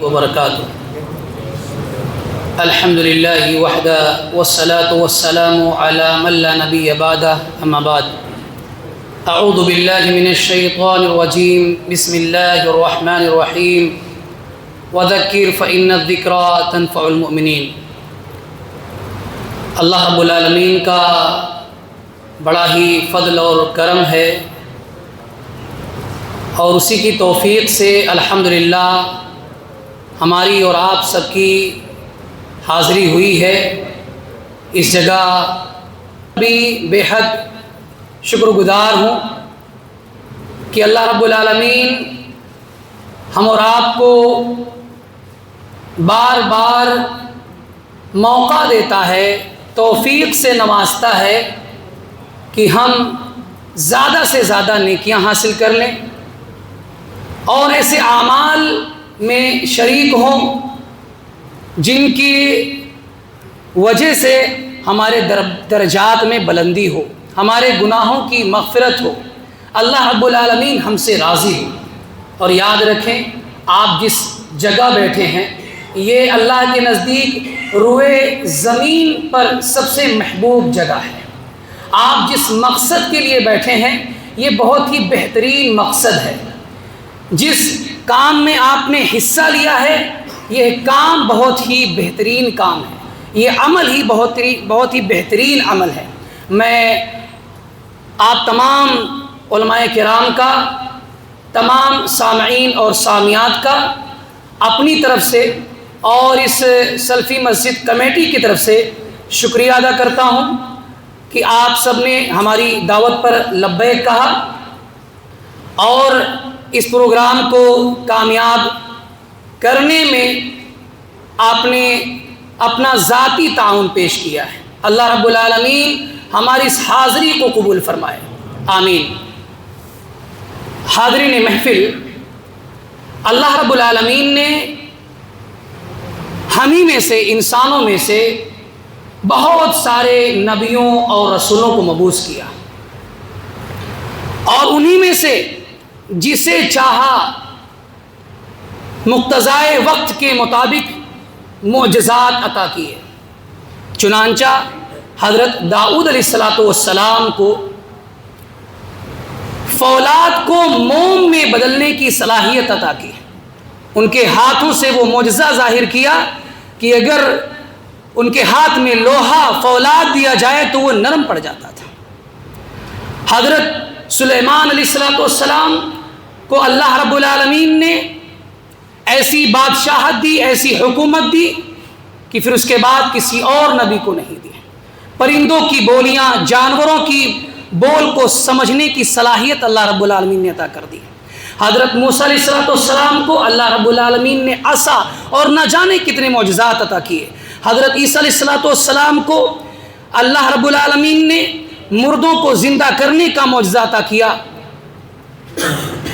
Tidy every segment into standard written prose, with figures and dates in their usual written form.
وبرکاتہ۔ الحمد للہ وحدہ والصلاة والسلام علی من لا نبی بعدہ، اما بعد۔ اعوذ باللہ من الشیطان الرجیم، بسم اللہ الرحمن الرحیم، وذکر فإن الذکرى تنفع المؤمنین۔ اللہ رب العالمین کا بڑا ہی فضل اور کرم ہے، اور اسی کی توفیق سے الحمدللہ ہماری اور آپ سب کی حاضری ہوئی ہے اس جگہ۔ بھی بے حد شکر گزار ہوں کہ اللہ رب العالمین ہم اور آپ کو بار بار موقع دیتا ہے، توفیق سے نوازتا ہے کہ ہم زیادہ سے زیادہ نیکیاں حاصل کر لیں اور ایسے اعمال میں شریک ہوں جن کی وجہ سے ہمارے درجات میں بلندی ہو، ہمارے گناہوں کی مغفرت ہو، اللہ رب العالمین ہم سے راضی ہو۔ اور یاد رکھیں، آپ جس جگہ بیٹھے ہیں یہ اللہ کے نزدیک روئے زمین پر سب سے محبوب جگہ ہے۔ آپ جس مقصد کے لیے بیٹھے ہیں یہ بہت ہی بہترین مقصد ہے۔ جس کام میں آپ نے حصہ لیا ہے یہ کام بہت ہی بہترین کام ہے، یہ عمل ہی بہت ہی بہترین عمل ہے۔ میں آپ تمام علماء کرام کا، تمام سامعین اور سامعات کا اپنی طرف سے اور اس سلفی مسجد کمیٹی کی طرف سے شکریہ ادا کرتا ہوں کہ آپ سب نے ہماری دعوت پر لبیک کہا اور اس پروگرام کو کامیاب کرنے میں آپ نے اپنا ذاتی تعاون پیش کیا ہے۔ اللہ رب العالمین ہماری اس حاضری کو قبول فرمائے، آمین۔ حاضرین محفل، اللہ رب العالمین نے ہمیں میں سے، انسانوں میں سے بہت سارے نبیوں اور رسولوں کو مبعوث کیا، اور انہی میں سے جسے چاہا مقتضائے وقت کے مطابق معجزات عطا کیے۔ چنانچہ حضرت داؤد علیہ السلام کو فولاد کو موم میں بدلنے کی صلاحیت عطا کی۔ ان کے ہاتھوں سے وہ معجزہ ظاہر کیا کہ اگر ان کے ہاتھ میں لوہا فولاد دیا جائے تو وہ نرم پڑ جاتا تھا۔ حضرت سلیمان علیہ السلام کو اللہ رب العالمین نے ایسی بادشاہت دی، ایسی حکومت دی کہ پھر اس کے بعد کسی اور نبی کو نہیں دی۔ پرندوں کی بولیاں، جانوروں کی بول کو سمجھنے کی صلاحیت اللہ رب العالمین نے عطا کر دی۔ حضرت موسیٰ علیہ السلام کو اللہ رب العالمین نے عصا اور نہ جانے کتنے معجزات عطا کیے۔ حضرت عیسیٰ علیہ السلام کو اللہ رب العالمین نے مردوں کو زندہ کرنے کا معجزہ عطا کیا،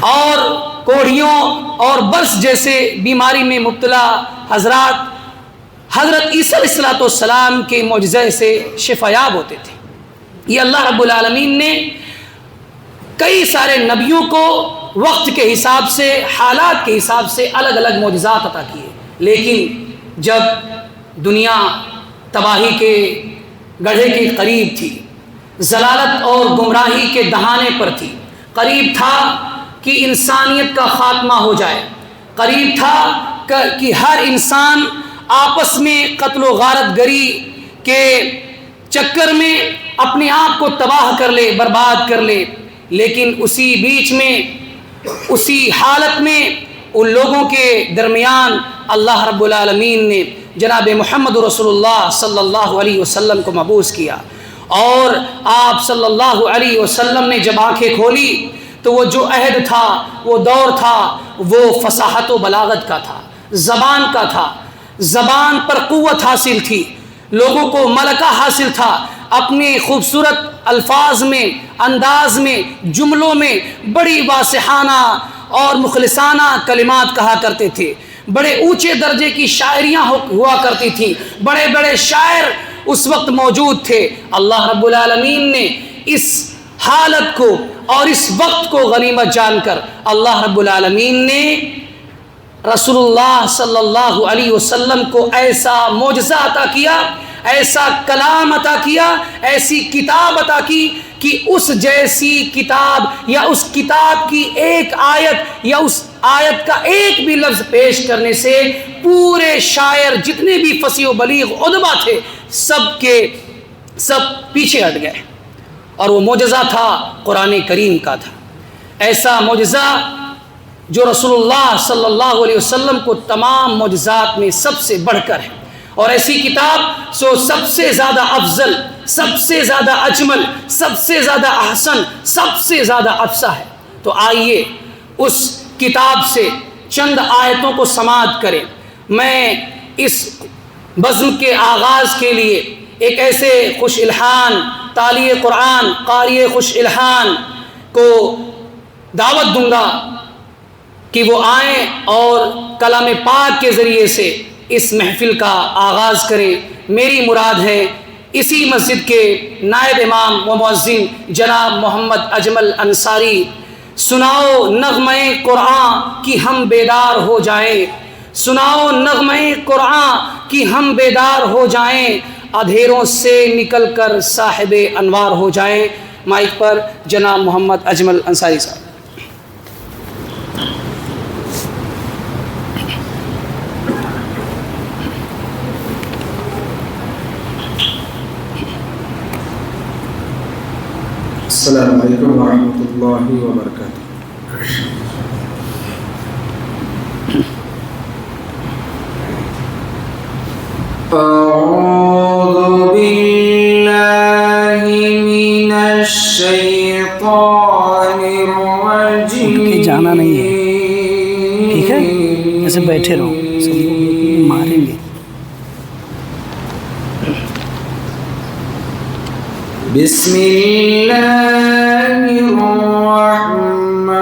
اور کوڑھیوں اور برس جیسے بیماری میں مبتلا حضرات حضرت عیسیٰ علیہ السلام کے معجزے سے شفا یاب ہوتے تھے۔ یہ اللہ رب العالمین نے کئی سارے نبیوں کو وقت کے حساب سے، حالات کے حساب سے الگ الگ معجزات عطا کیے، لیکن جب دنیا تباہی کے گڑھے کے قریب تھی، ضلالت اور گمراہی کے دہانے پر تھی، قریب تھا کہ انسانیت کا خاتمہ ہو جائے، قریب تھا کہ ہر انسان آپس میں قتل و غارت گری کے چکر میں اپنے آپ کو تباہ کر لے، برباد کر لے، لیکن اسی بیچ میں، اسی حالت میں ان لوگوں کے درمیان اللہ رب العالمین نے جناب محمد رسول اللہ صلی اللہ علیہ وسلم کو مبعوث کیا، اور آپ صلی اللہ علیہ وسلم نے جب آنکھیں کھولی تو وہ جو عہد تھا، وہ دور تھا، وہ فصاحت و بلاغت کا تھا، زبان کا تھا۔ زبان پر قوت حاصل تھی، لوگوں کو ملکہ حاصل تھا، اپنے خوبصورت الفاظ میں، انداز میں، جملوں میں بڑی واضحانہ اور مخلصانہ کلمات کہا کرتے تھے، بڑے اونچے درجے کی شاعریاں ہوا کرتی تھیں، بڑے بڑے شاعر اس وقت موجود تھے۔ اللہ رب العالمین نے اس حالت کو اور اس وقت کو غنیمت جان کر اللہ رب العالمین نے رسول اللہ صلی اللہ علیہ وسلم کو ایسا معجزہ عطا کیا، ایسا کلام عطا کیا، ایسی کتاب عطا کی کہ اس جیسی کتاب یا اس کتاب کی ایک آیت یا اس آیت کا ایک بھی لفظ پیش کرنے سے پورے شاعر جتنے بھی فصیح و بلیغ ادبا تھے سب کے سب پیچھے ہٹ گئے، اور وہ معجزہ تھا قرآن کریم کا تھا۔ ایسا معجزہ جو رسول اللہ صلی اللہ علیہ وسلم کو تمام معجزات میں سب سے بڑھ کر ہے، اور ایسی کتاب سو سب سے زیادہ افضل، سب سے زیادہ اجمل، سب سے زیادہ احسن، سب سے زیادہ افصح ہے۔ تو آئیے اس کتاب سے چند آیتوں کو سماعت کریں۔ میں اس بزم کے آغاز کے لیے ایک ایسے خوش الحان تالی قرآن قاری خوش الحان کو دعوت دوں گا کہ وہ آئیں اور کلام پاک کے ذریعے سے اس محفل کا آغاز کریں۔ میری مراد ہے اسی مسجد کے نائب امام و مؤذن جناب محمد اجمل انصاری، سناؤ نغمہ قرآن کہ ہم بیدار ہو جائیں، سناؤ نغمہ قرآن کہ ہم بیدار ہو جائیں، اندھیروں سے نکل کر صاحب انوار ہو جائیں۔ مائک پر جناب محمد اجمل انصاری صاحب۔ السلام علیکم ورحمۃ اللہ وبرکاتہ۔ اعوذ باللہ من الشیطان الرجیم۔ جانا نہیں ہے، ٹھیک ہے، ایسے بیٹھے رہو، سب ماریں گے۔ بسم اللہ الرحمن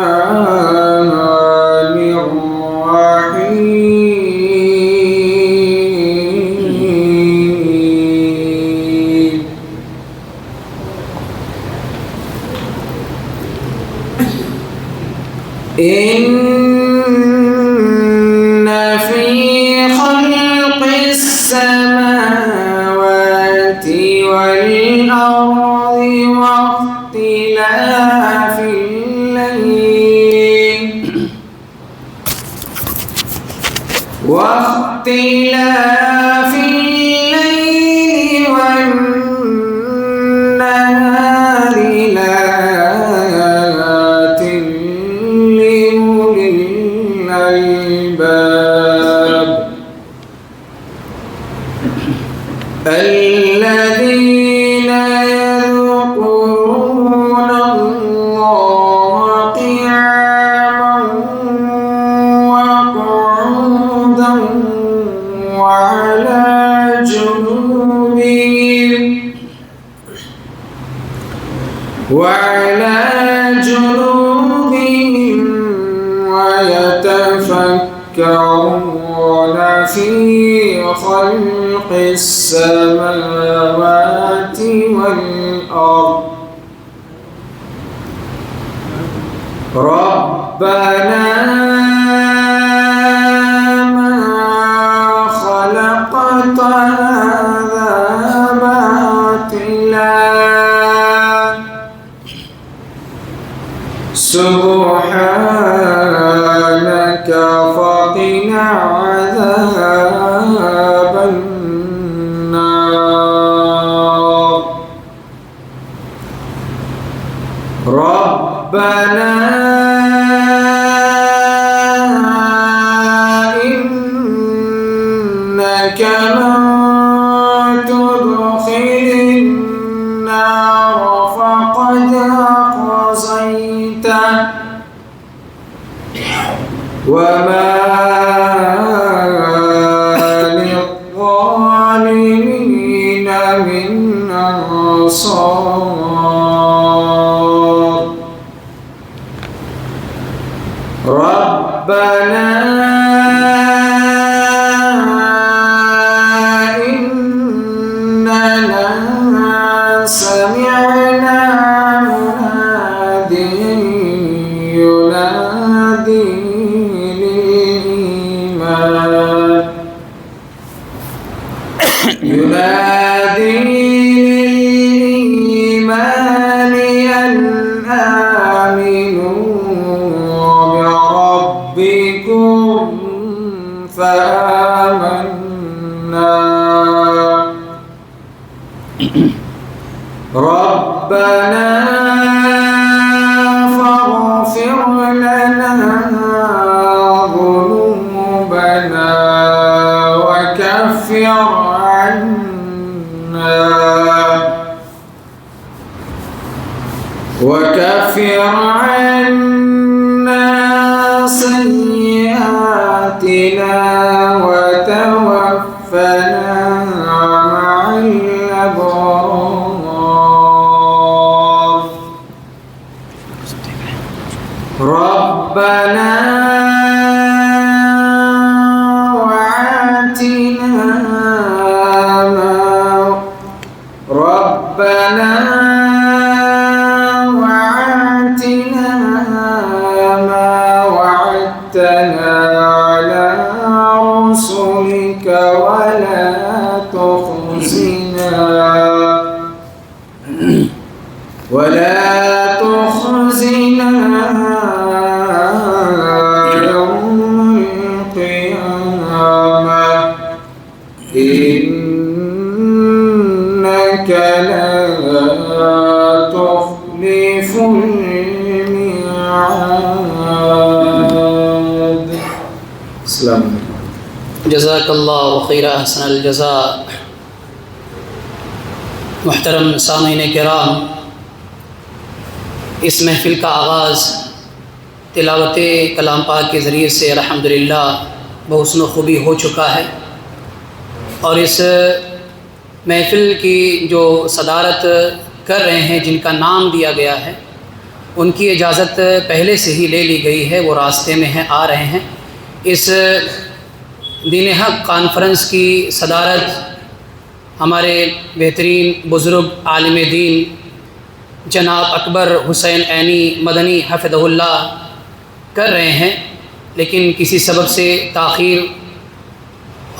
الرحیم۔ ان فی خلق السماوات والارض واختلاف الليل والنهار لآيات لأولي الألباب الذين يذكرون الله قياما وقعودا وعلى جنوبهم ويتفكرون في خلق السماوات والأرض ربنا ما خلقت هذا باطلا سبحانك فقنا عذاب النار ربنا ينادي للإيمان أن آمنوا بربكم فآمنا ربنا فاغفر لنا ذنوبنا وكفر عنا سيئاتنا وتوفنا مع الأبرار ربنا ما وعدتنا على رسلك ولا تخزنا يوم القيامة إنك لا تخلف الميعاد. السلام عليكم. جزاک اللہ خیر احسن الجزاء. محترم سامعین کرام، اس محفل کا آغاز تلاوت کلام پاک کے ذریعے سے الحمدللہ بحسن و خوبی ہو چکا ہے، اور اس محفل کی جو صدارت کر رہے ہیں، جن کا نام دیا گیا ہے، ان کی اجازت پہلے سے ہی لے لی گئی ہے، وہ راستے میں ہیں، آ رہے ہیں. اس دین حق کانفرنس کی صدارت ہمارے بہترین بزرگ عالم دین جناب اکبر حسین عینی مدنی حفظہ اللہ کر رہے ہیں، لیکن کسی سبب سے تاخیر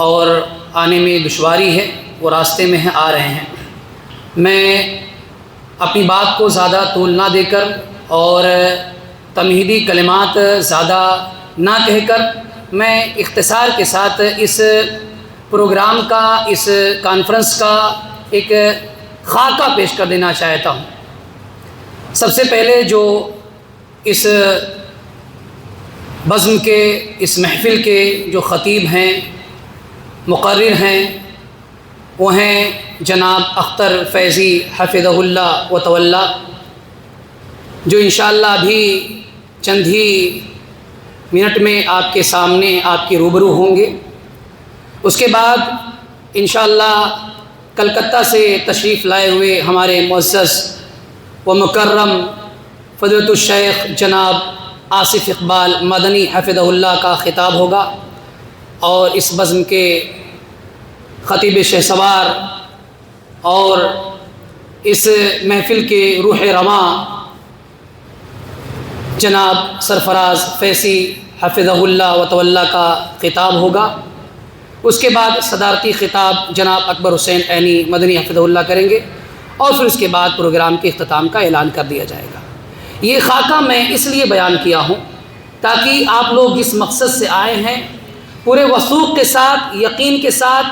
اور آنے میں دشواری ہے، وہ راستے میں ہیں، آ رہے ہیں. میں اپنی بات کو زیادہ طول نہ دے کر اور تمہیدی کلمات زیادہ نہ کہہ کر میں اختصار کے ساتھ اس پروگرام کا، اس کانفرنس کا ایک خاکہ پیش کر دینا چاہتا ہوں. سب سے پہلے جو اس بزم کے، اس محفل کے جو خطیب ہیں، مقرر ہیں، وہ ہیں جناب اختر فیضی حفظہ اللہ و تولا، جو انشاءاللہ ابھی چند ہی منٹ میں آپ کے سامنے، آپ کے روبرو ہوں گے. اس کے بعد انشاءاللہ کلکتہ سے تشریف لائے ہوئے ہمارے معزز و مکرم فضیلت الشیخ جناب آصف اقبال مدنی حفظہ اللہ کا خطاب ہوگا، اور اس بزم کے خطیب شہسوار اور اس محفل کے روح رواں جناب سرفراز فیضی حفظہ اللہ و تولا کا خطاب ہوگا. اس کے بعد صدارتی خطاب جناب اکبر حسین عینی مدنی حفظہ اللہ کریں گے، اور پھر اس کے بعد پروگرام کے اختتام کا اعلان کر دیا جائے گا. یہ خاکہ میں اس لیے بیان کیا ہوں تاکہ آپ لوگ جس مقصد سے آئے ہیں پورے وثوق کے ساتھ، یقین کے ساتھ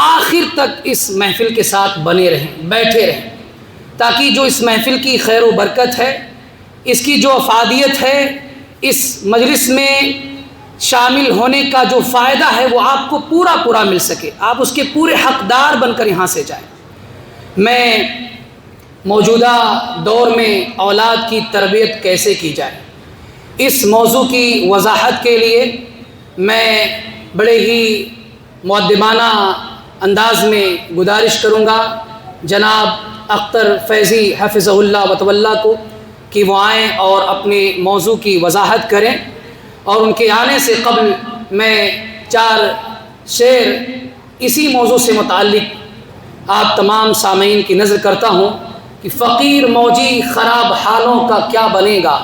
آخر تک اس محفل کے ساتھ بنے رہیں، بیٹھے رہیں، تاکہ جو اس محفل کی خیر و برکت ہے، اس کی جو افادیت ہے، اس مجلس میں شامل ہونے کا جو فائدہ ہے، وہ آپ کو پورا مل سکے، آپ اس کے پورے حقدار بن کر یہاں سے جائیں. میں موجودہ دور میں اولاد کی تربیت کیسے کی جائے، اس موضوع کی وضاحت کے لیے میں بڑے ہی مؤدبانہ انداز میں گزارش کروں گا جناب اختر فیضی حفظہ اللہ و تولا کو کہ وہ آئیں اور اپنے موضوع کی وضاحت کریں. اور ان کے آنے سے قبل میں 4 شعر اسی موضوع سے متعلق آپ تمام سامعین کی نظر کرتا ہوں کہ فقیر موجی خراب حالوں کا کیا بنے گا،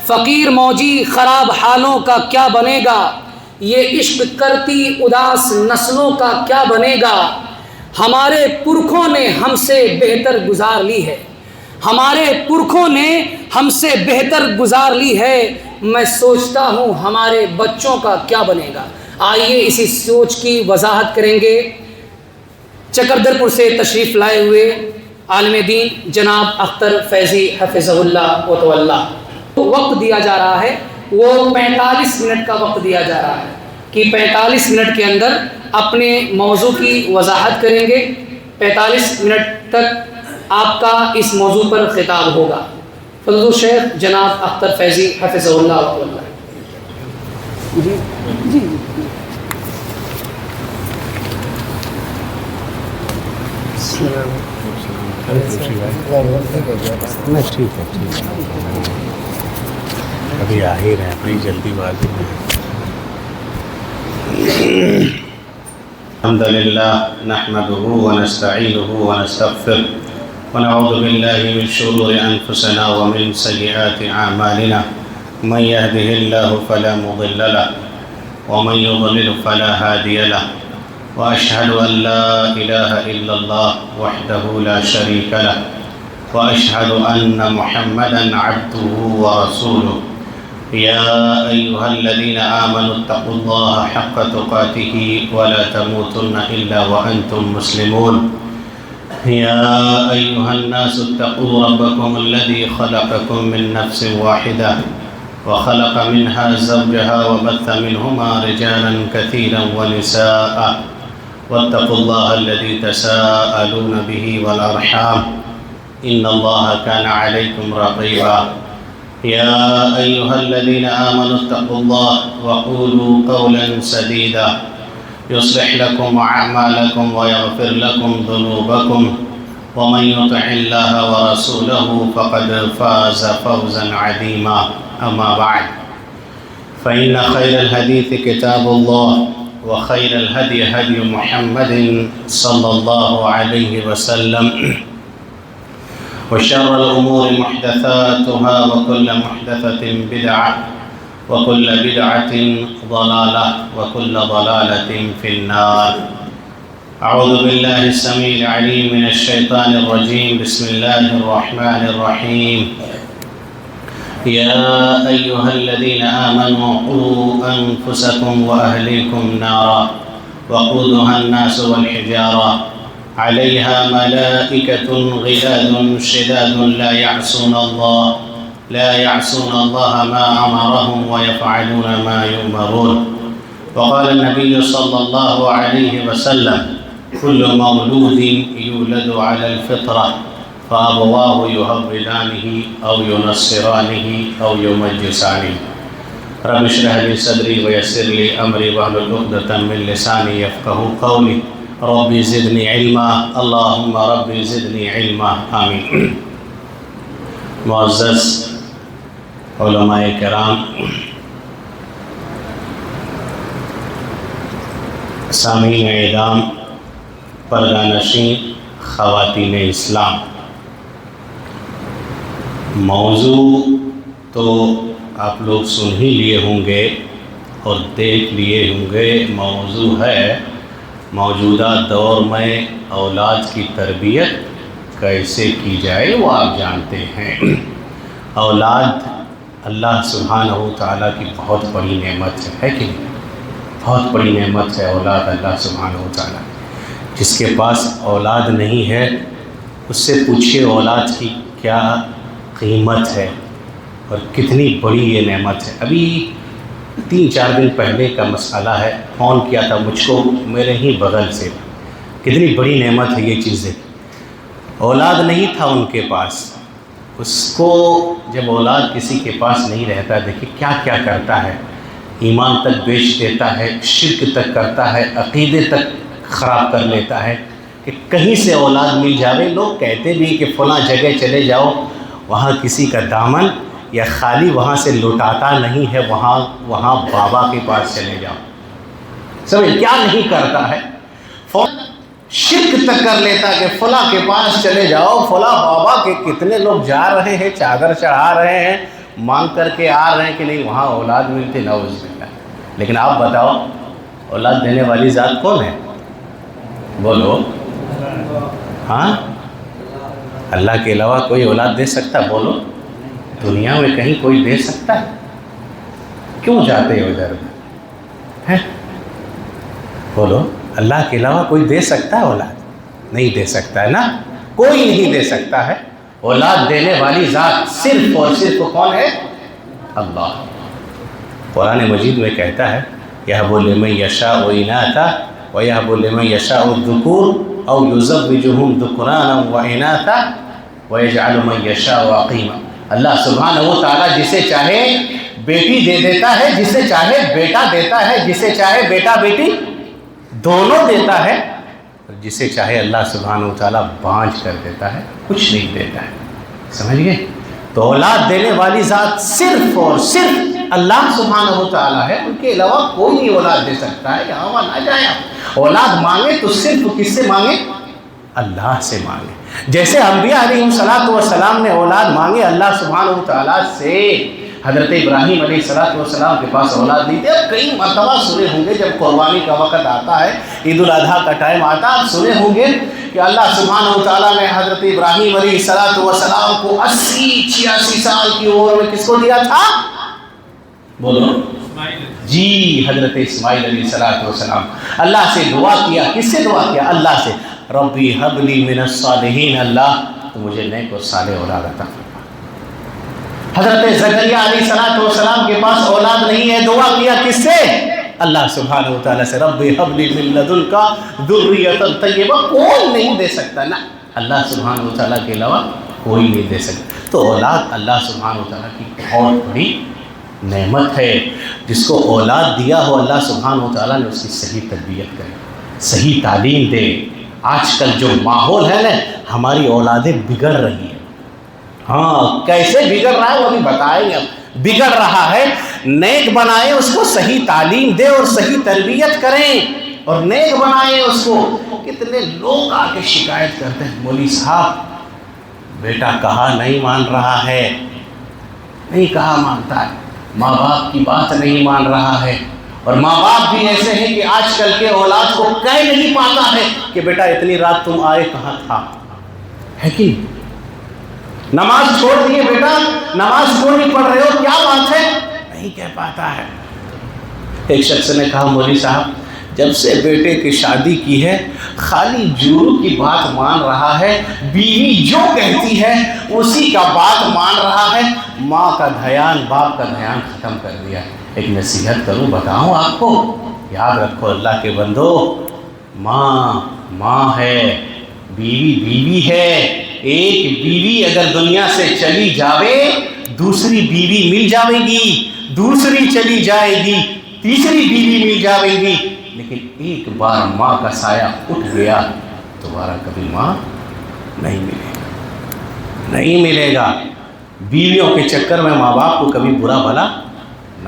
فقیر موجی خراب حالوں کا کیا بنے گا، یہ عشق کرتی اداس نسلوں کا کیا بنے گا؟ ہمارے پرکھوں نے ہم سے بہتر گزار لی ہے، ہمارے پرکھوں نے ہم سے بہتر گزار لی ہے، میں سوچتا ہوں ہمارے بچوں کا کیا بنے گا۔ آئیے اسی سوچ کی وضاحت کریں گے چکردرپور سے تشریف لائے ہوئے عالم دین جناب اختر فیضی حفظہ اللہ و تولا۔ وقت دیا جا رہا ہے وہ 45 منٹ کا وقت دیا جا رہا ہے کہ 45 منٹ کے اندر اپنے موضوع کی وضاحت کریں گے۔ 45 منٹ تک آپ کا اس موضوع پر خطاب ہوگا۔ فضل الشیخ جناب اختر فیضی حفظہ اللہ و تولا۔ جی جی ٹھیک ہے ابھی آ ہی رہے ہیں، جلدی بازی میں۔ الحمد للہ نحمده ونستعینه ونستغفر ونعوذ باللہ من شرور انفسنا ومن سیئات اعمالنا من يهده الله فلا مضل له ومن يضلل فلا هادي له وأشهد أن لا إله إلا الله وحده لا شريك له وأشهد أن محمدًا عبده ورسوله يا أيها الذين آمنوا اتقوا الله حق تقاته ولا تموتن إلا وأنتم مسلمون يا أيها الناس اتقوا ربكم الذي خلقكم من نفس واحدة وخلق منها زوجها وبث منهما رجالا كثيرا ونساء واتقوا الله الذي تساءلون به والأرحام إن الله كان عليكم رقيبا يا أيها الذين آمنوا اتقوا الله وقولوا قولا سديدا يصلح لكم أعمالكم ويغفر لكم ذنوبكم ومن يطع الله ورسوله فقد فاز فوزا عظيما أما بعد فإن خير الحديث كتاب الله وخير الهدي هدي محمد صلى الله عليه وسلم وشر الأمور محدثاتها وكل محدثة بدعة وكل بدعة ضلالة وكل ضلالة في النار أعوذ بالله السميع العليم من الشيطان الرجيم بسم الله الرحمن الرحيم يا أيها الذين آمنوا قوا أنفسكم وأهليكم نارا وقودها الناس والحجارة عليها ملائكة غلاد شداد لا يعصون الله ما أمرهم ويفعلون ما يؤمرون وقال النبي صلى الله عليه وسلم كل مولود يولد على الفطرة فأبواه يهودانه أو ينصرانه أو يمجسانه رب اشرح لي صدري ويسر لي أمري واحلل عقدة من لساني يفقهوا قولي ربي زدني علما اللهم ربي زدني علما آمین۔ معزز علماء کرام، سامعین اعظام، پردہ نشین خواتین اسلام، موضوع تو آپ لوگ سن ہی لیے ہوں گے اور دیکھ لیے ہوں گے۔ موضوع ہے موجودہ دور میں اولاد کی تربیت کیسے کی جائے، وہ آپ جانتے ہیں۔ اولاد اللہ سبحانہ و تعالیٰ کی بہت بڑی نعمت ہے کہ نہیں؟ بہت بڑی نعمت ہے اولاد اللہ سبحانہ و تعالیٰ۔ جس کے پاس اولاد نہیں ہے اس سے پوچھئے اولاد کی کیا قیمت ہے اور کتنی بڑی یہ نعمت ہے۔ ابھی 3-4 دن پہلے کا مسئلہ ہے، فون کیا تھا مجھ کو میرے ہی بغل سے۔ کتنی بڑی نعمت ہے یہ چیزیں۔ اولاد نہیں تھا ان کے پاس، اس کو جب اولاد کسی کے پاس نہیں رہتا، دیکھیں کیا کیا کرتا ہے، ایمان تک بیچ دیتا ہے، شرک تک کرتا ہے، عقیدے تک خراب کر لیتا ہے کہ کہیں سے اولاد مل جاوے۔ لوگ کہتے بھی کہ فلاں جگہ چلے جاؤ، وہاں کسی کا دامن یا خالی وہاں سے لٹاتا نہیں ہے، وہاں بابا کے پاس چلے جاؤ۔ سمجھ کیا نہیں کرتا ہے، شرک تک کر لیتا کہ فلاں کے پاس چلے جاؤ، فلاں بابا کے کتنے لوگ جا رہے ہیں، چادر چڑھا رہے ہیں، مانگ کر کے آ رہے ہیں کہ نہیں وہاں اولاد ملتی، نعوذ باللہ۔ لیکن آپ بتاؤ اولاد دینے والی ذات کون ہے؟ بولو. ہاں، اللہ کے علاوہ کوئی اولاد دے سکتا؟ بولو. دنیا میں کہیں کوئی دے سکتا ہے؟ کیوں جاتے ہو ادھر ہے؟ بولو، اللہ کے علاوہ کوئی دے سکتا ہے اولاد؟ نہیں دے سکتا ہے نا، کوئی نہیں دے سکتا ہے. اولاد دینے والی ذات صرف اور صرف کون ہے؟ اللہ. قرآن مجید میں کہتا ہے یَهَبُ لِمَن يَشَاءُ إِنَاثًا وَيَهَبُ لِمَن يَشَاءُ الذُّكُورَ أَوْ يُزَوِّجُهُمْ ذُكْرَانًا وَإِنَاثًا وَيَجْعَلُ مَن يَشَاءُ عَقِيمًا. اللہ سبحانہ و تعالیٰ جسے چاہے بیٹی دے دیتا ہے، جسے چاہے بیٹا دیتا ہے، جسے چاہے بیٹا بیٹی دونوں دیتا ہے، جسے چاہے اللہ سبحانہ و تعالیٰ بانجھ کر دیتا ہے، کچھ نہیں دیتا ہے. سمجھ گئے؟ تو اولاد دینے والی ذات صرف اور صرف اللہ سبحانہ و تعالیٰ ہے، ان کے علاوہ کوئی نہیں اولاد دے سکتا ہے. یہاں وہاں نہ جائیں. اولاد مانگے تو صرف کس سے مانگے؟ اللہ سے مانگے. جیسے انبیاء علیہ السلام نے اولاد مانگے اللہ سبحانہ و تعالیٰ سے. حضرت ابراہیم علیہ السلام کے پاس اولاد نہیں تھے. اب کئی مرتبہ سنے ہوں گے جب قربانی کا وقت آتا ہے، عید الاضحیٰ کا ٹائم آتا ہے، آپ سنے ہوں گے کہ اللہ سبحانہ و تعالیٰ نے حضرت ابراہیم علیہ السلام کو 80-86 سال کی عمر میں کس کو دیا تھا؟ بولو جی، حضرت اسماعیل علیہ السلام. اللہ سے دعا کیا. کس سے دعا کیا؟ اللہ سے. ربی ہب لی من الصالحین، اللہ تو مجھے نیک و صالح اولاد عطا فرما. حضرت زکریا علیہ السلام کے پاس اولاد نہیں ہے، دعا کیا کس سے؟ اللہ سبحانہ و تعالیٰ سے. ربی ہب لی من لدنک ذریۃ طیبہ. کوئی نہیں دے سکتا نا، اللہ سبحانہ و تعالیٰ کے علاوہ کوئی نہیں دے سکتا. تو اولاد اللہ سبحانہ و تعالیٰ کی بہت بڑی نعمت ہے. جس کو اولاد دیا ہو اللہ سبحانہ و تعالیٰ نے اس کی صحیح تربیت کرے، صحیح تعلیم دے. آج کل جو ماحول ہے نا، ہماری اولادیں بگڑ رہی ہیں. ہاں، کیسے بگڑ رہا ہے وہ بھی بتائیں گے. اب بگڑ رہا ہے، نیک بنائیں اس کو، صحیح تعلیم دیں اور صحیح تربیت کریں اور نیک بنائیں اس کو. کتنے لوگ آ کے شکایت کرتے ہیں، مولوی صاحب بیٹا کہا نہیں مان رہا ہے. نہیں کہا مانتا ہے، ماں باپ کی بات نہیں مان رہا ہے. اور ماں باپ بھی ایسے ہیں کہ آج کل کے اولاد کو کہہ نہیں پاتا ہے کہ بیٹا اتنی رات تم آئے کہاں تھا، ہے کہ نماز چھوڑ دیے بیٹا، نماز کیوں نہیں پڑھ رہے ہو، کیا بات ہے، نہیں کہہ پاتا ہے. ایک شخص نے کہا مولوی صاحب جب سے بیٹے کی شادی کی ہے خالی جورو کی بات مان رہا ہے، بیوی جو کہتی ہے اسی کا بات مان رہا ہے، ماں کا دھیان باپ کا دھیان ختم کر دیا. ایک نصیحت کروں بتاؤں آپ کو، یاد رکھو اللہ کے بندو، ماں ہے، بیوی بیوی ہے. ایک بیوی اگر دنیا سے چلی جاوے دوسری بیوی مل جاوے گی، دوسری چلی جائے گی تیسری بیوی مل جاوے گی. لیکن ایک بار ماں کا سایہ اٹھ گیا دوبارہ کبھی ماں نہیں ملے گا، نہیں ملے گا. بیویوں کے چکر میں ماں باپ کو کبھی برا بھلا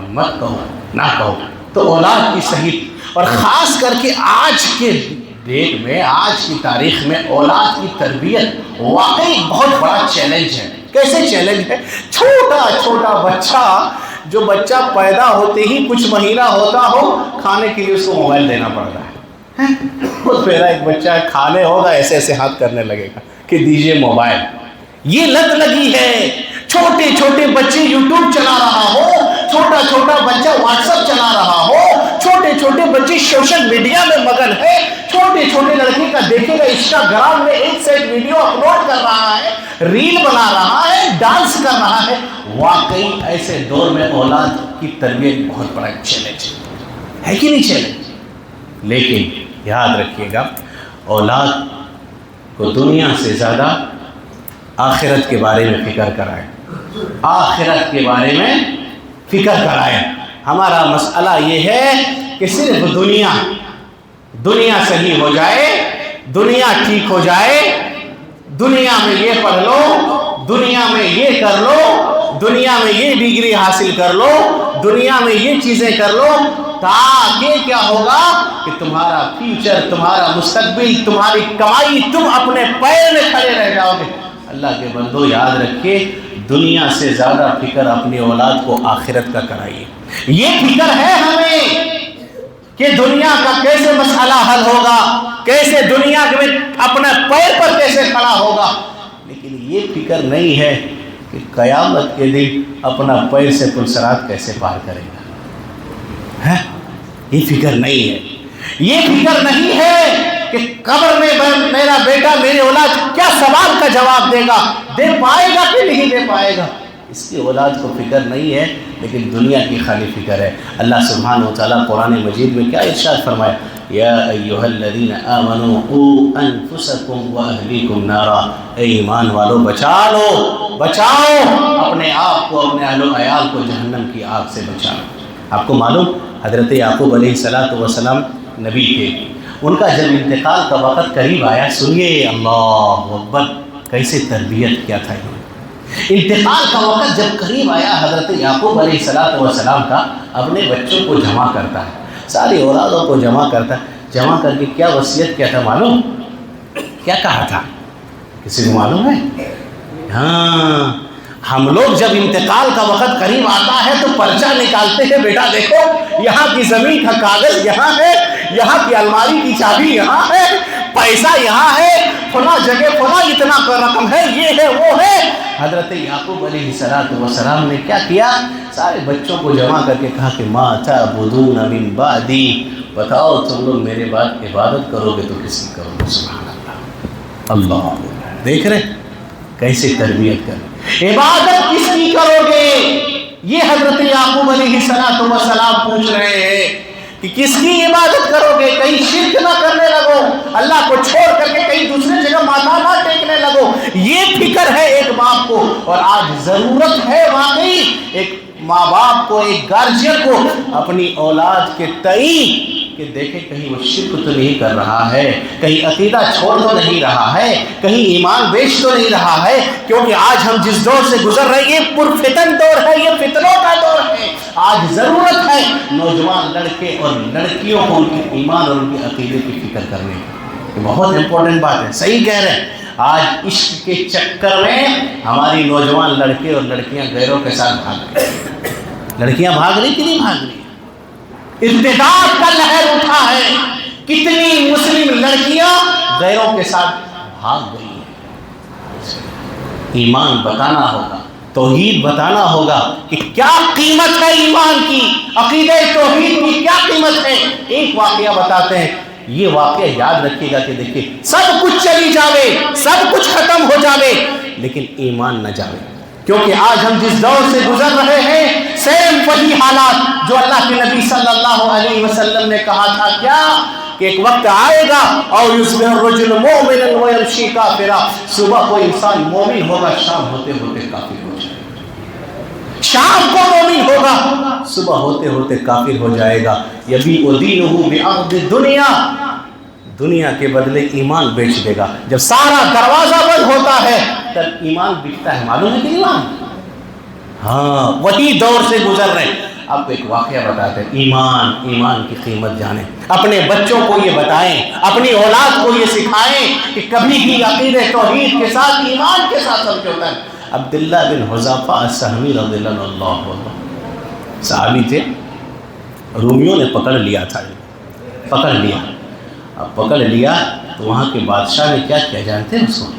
مت کہو، نہ کہو. تو اولاد کی صحیح، اور خاص کر کے آج کے ڈیٹ میں، آج کی تاریخ میں اولاد کی تربیت واقعی بہت بڑا چیلنج ہے. کیسے چیلنج ہے؟ چھوٹا چھوٹا بچہ، جو بچہ پیدا ہوتے ہی کچھ مہینہ ہوتا ہو، کھانے کے لیے اس کو موبائل دینا پڑتا ہے. خود میرا ایک بچہ ہے، کھانے ہوگا ایسے ایسے ہاتھ کرنے لگے گا کہ دیجئے موبائل. یہ لت لگی ہے. چھوٹے چھوٹے بچے یوٹیوب چلا رہا ہو، چھوٹا چھوٹا بچہ واٹس ایپ چلا رہا ہو، چھوٹے چھوٹے بچے سوشل میڈیا میں مگن ہے. چھوٹے چھوٹے لڑکے کا دیکھے گا انسٹاگرام میں ایک سے ایک ویڈیو اپلوڈ کر رہا ہے، ریل بنا رہا ہے، ڈانس کر رہا ہے. واقعی ایسے دور میں اولاد کی تربیت بہت بڑا چیلنج ہے کہ نہیں چیلنج؟ لیکن یاد رکھیے گا، اولاد کو دنیا سے زیادہ آخرت کے بارے میں فکر کرائیں، آخرت کے بارے میں فکر کرائیں. ہمارا مسئلہ یہ ہے کہ صرف دنیا صحیح ہو جائے، دنیا ٹھیک ہو جائے، دنیا میں یہ پڑھ لو، دنیا میں یہ کر لو، دنیا میں یہ ڈگری حاصل کر لو، دنیا میں یہ چیزیں کر لو، تاکہ کیا ہوگا کہ تمہارا فیوچر، تمہارا مستقبل، تمہاری کمائی، تم اپنے پیر میں کھڑے رہ جاؤ گے. اللہ کے بندو یاد رکھیے، دنیا سے زیادہ فکر اپنی اولاد کو آخرت کا کرائیے۔ یہ فکر ہے ہمیں کہ دنیا کا کیسے مسئلہ حل ہوگا، کیسے دنیا میں اپنے پیر پر کیسے کھڑا ہوگا، لیکن یہ فکر نہیں ہے کہ قیامت کے دن اپنا پیر سے پلسرات کیسے پار کرے گا۔ یہ فکر نہیں ہے، یہ فکر نہیں ہے کہ قبر میں میرا بیٹا میری اولاد کیا سوال کا جواب دے گا، دے پائے گا کہ نہیں دے پائے گا، اس کی اولاد کو فکر نہیں ہے، لیکن دنیا کی خالی فکر ہے۔ اللہ سبحانہ و تعالیٰ قرآن مجید میں کیا ارشاد فرمایا، یا ایھا الذین آمنوا قوا انفسکم واہلیکم نارا، اے ایمان والو بچاؤ اپنے آپ کو، اپنے اہل و عیال کو جہنم کی آگ سے بچاؤ۔ آپ کو معلوم حضرت یعقوب علیہ السلام نبی تھے، ان کا جب انتقال کا وقت قریب آیا، سنیے اللہ اکبر کیسے تربیت کیا تھا انہوں نے۔ انتقال کا وقت جب قریب آیا، حضرت یعقوب علیہ السلام کا اپنے بچوں کو جمع کرتا ہے، ساری اولادوں کو جمع کرتا ہے، جمع کر کے کیا وصیت کیا تھا معلوم؟ کیا کہا تھا؟ کسی کو معلوم ہے؟ ہاں، ہم لوگ جب انتقال کا وقت قریب آتا ہے تو پرچہ نکالتے ہیں، بیٹا دیکھو یہاں کی زمین کا کاغذ یہاں ہے، یہاں کی الماری کی چابی یہاں ہے، پیسہ یہاں ہے، فلاں جگہ فلاں اتنا رقم ہے، یہ ہے وہ ہے۔ حضرت یعقوب علیہ السلام نے کیا کیا؟ سارے بچوں کو جمع کر کے کہا کہ ما تعبدون من بعدی، بتاؤ تم لوگ میرے بعد عبادت کرو گے تو کس کی کرو گے؟ سبحان اللہ، اللہ دیکھ رہے کیسے تربیت کر، عبادت کس کی کرو گے؟ یہ حضرت یعقوب علیہ السلام پوچھ رہے ہیں کہ کس کی عبادت کرو گے؟ کہیں شرک نہ کرنے لگو، اللہ کو چھوڑ کر کے کہیں دوسری جگہ ماتھا نہ ٹیکنے لگو، یہ فکر ہے ایک باپ کو۔ اور آج ضرورت ہے واقعی ایک ماں باپ کو، ایک گارجین کو اپنی اولاد کے تئیں کہ دیکھیں کہیں وہ شرک تو نہیں کر رہا ہے، کہیں عقیدہ چھوڑ تو نہیں رہا ہے، کہیں ایمان بیچ تو نہیں رہا ہے، کیونکہ آج ہم جس دور سے گزر رہے ہیں یہ پرفتن دور ہے، یہ فتنوں کا دور ہے۔ آج ضرورت ہے نوجوان لڑکے اور لڑکیوں کو ان کے ایمان اور ان کے عقیدے کی فکر کرنے کی، یہ بہت امپورٹنٹ بات ہے۔ صحیح کہہ رہے ہیں، آج عشق کے چکر میں ہماری نوجوان لڑکے اور لڑکیاں غیروں کے ساتھ بھاگ رہے ہیں۔ لڑکیاں بھاگ رہی کہ نہیں بھاگ رہی؟ ارتداد کا لہر اٹھا ہے، کتنی مسلم لڑکیاں غیروں کے ساتھ بھاگ گئی ہیں۔ ایمان بتانا ہوگا، توحید بتانا ہوگا کہ کیا قیمت ہے ایمان کی، عقیدہ توحید کی کیا قیمت ہے۔ ایک واقعہ بتاتے ہیں، یہ واقعہ یاد رکھیے گا کہ دیکھیے سب کچھ چلی جاوے، سب کچھ ختم ہو جاوے، لیکن ایمان نہ جاوے، کیونکہ آج ہم جس دور سے گزر رہے ہیں سیم وہی حالات جو اللہ کے نبی صلی اللہ علیہ وسلم نے کہا تھا، کیا کہ ایک وقت آئے گا اور یصبح الرجل مؤمنا ویمشی کافرا، صبح کوئی انسان مومن ہوگا، شام ہوتے ہوتے کافر ہو جائے گا، شام کو مومن ہوگا، صبح ہوتے ہوتے کافر ہو جائے گا۔ یبیع دینہ بعرض الدنیا، دنیا کے بدلے ایمان بیچ دے گا۔ جب سارا دروازہ بند ہوتا ہے تب ایمان بکتا ہے، معلوم ہے کہ ایمان؟ ہاں، وہی دور سے گزر رہے ہیں۔ آپ کو ایک واقعہ بتاتے ہیں، ایمان کی قیمت جانیں، اپنے بچوں کو یہ بتائیں، اپنی اولاد کو یہ سکھائیں کہ کبھی بھی عقیدہ توحید کے ساتھ ایمان کے ساتھ سمجھوتا ہے۔ عبداللہ بن حذافہ السہمی رضی اللہ عنہ صحابی تھے، رومیوں نے پکڑ لیا تھا، پکڑ لیا۔ اب پکڑ لیا تو وہاں کے بادشاہ نے کیا کیا جانتے ہیں اس کو؟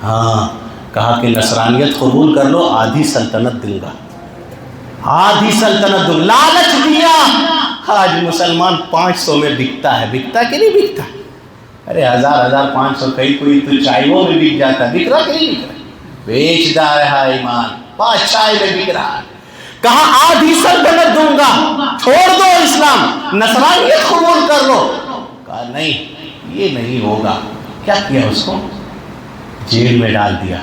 ہاں، کہا کہ نصرانیت قبول کر لو، آدھی سلطنت دوں گا، آدھی سلطنت دوں، لالچ دیا۔ آج مسلمان 500 میں بکتا ہے، بکتا کہ نہیں بکتا؟ ارے 1000 500 کہیں کوئی تو چائےوں میں بک جاتا ہے، بک رہا کہ نہیں بک رہا؟ بیچ دا رہا ایمان، 5 چائے میں بک رہا ہے۔ کہا آدھی سلطنت دوں گا، چھوڑ دو اسلام، نصرانیت قبول کر لو۔ کہا نہیں، یہ نہیں ہوگا۔ کیا کیا اس کو؟ جیل میں ڈال دیا۔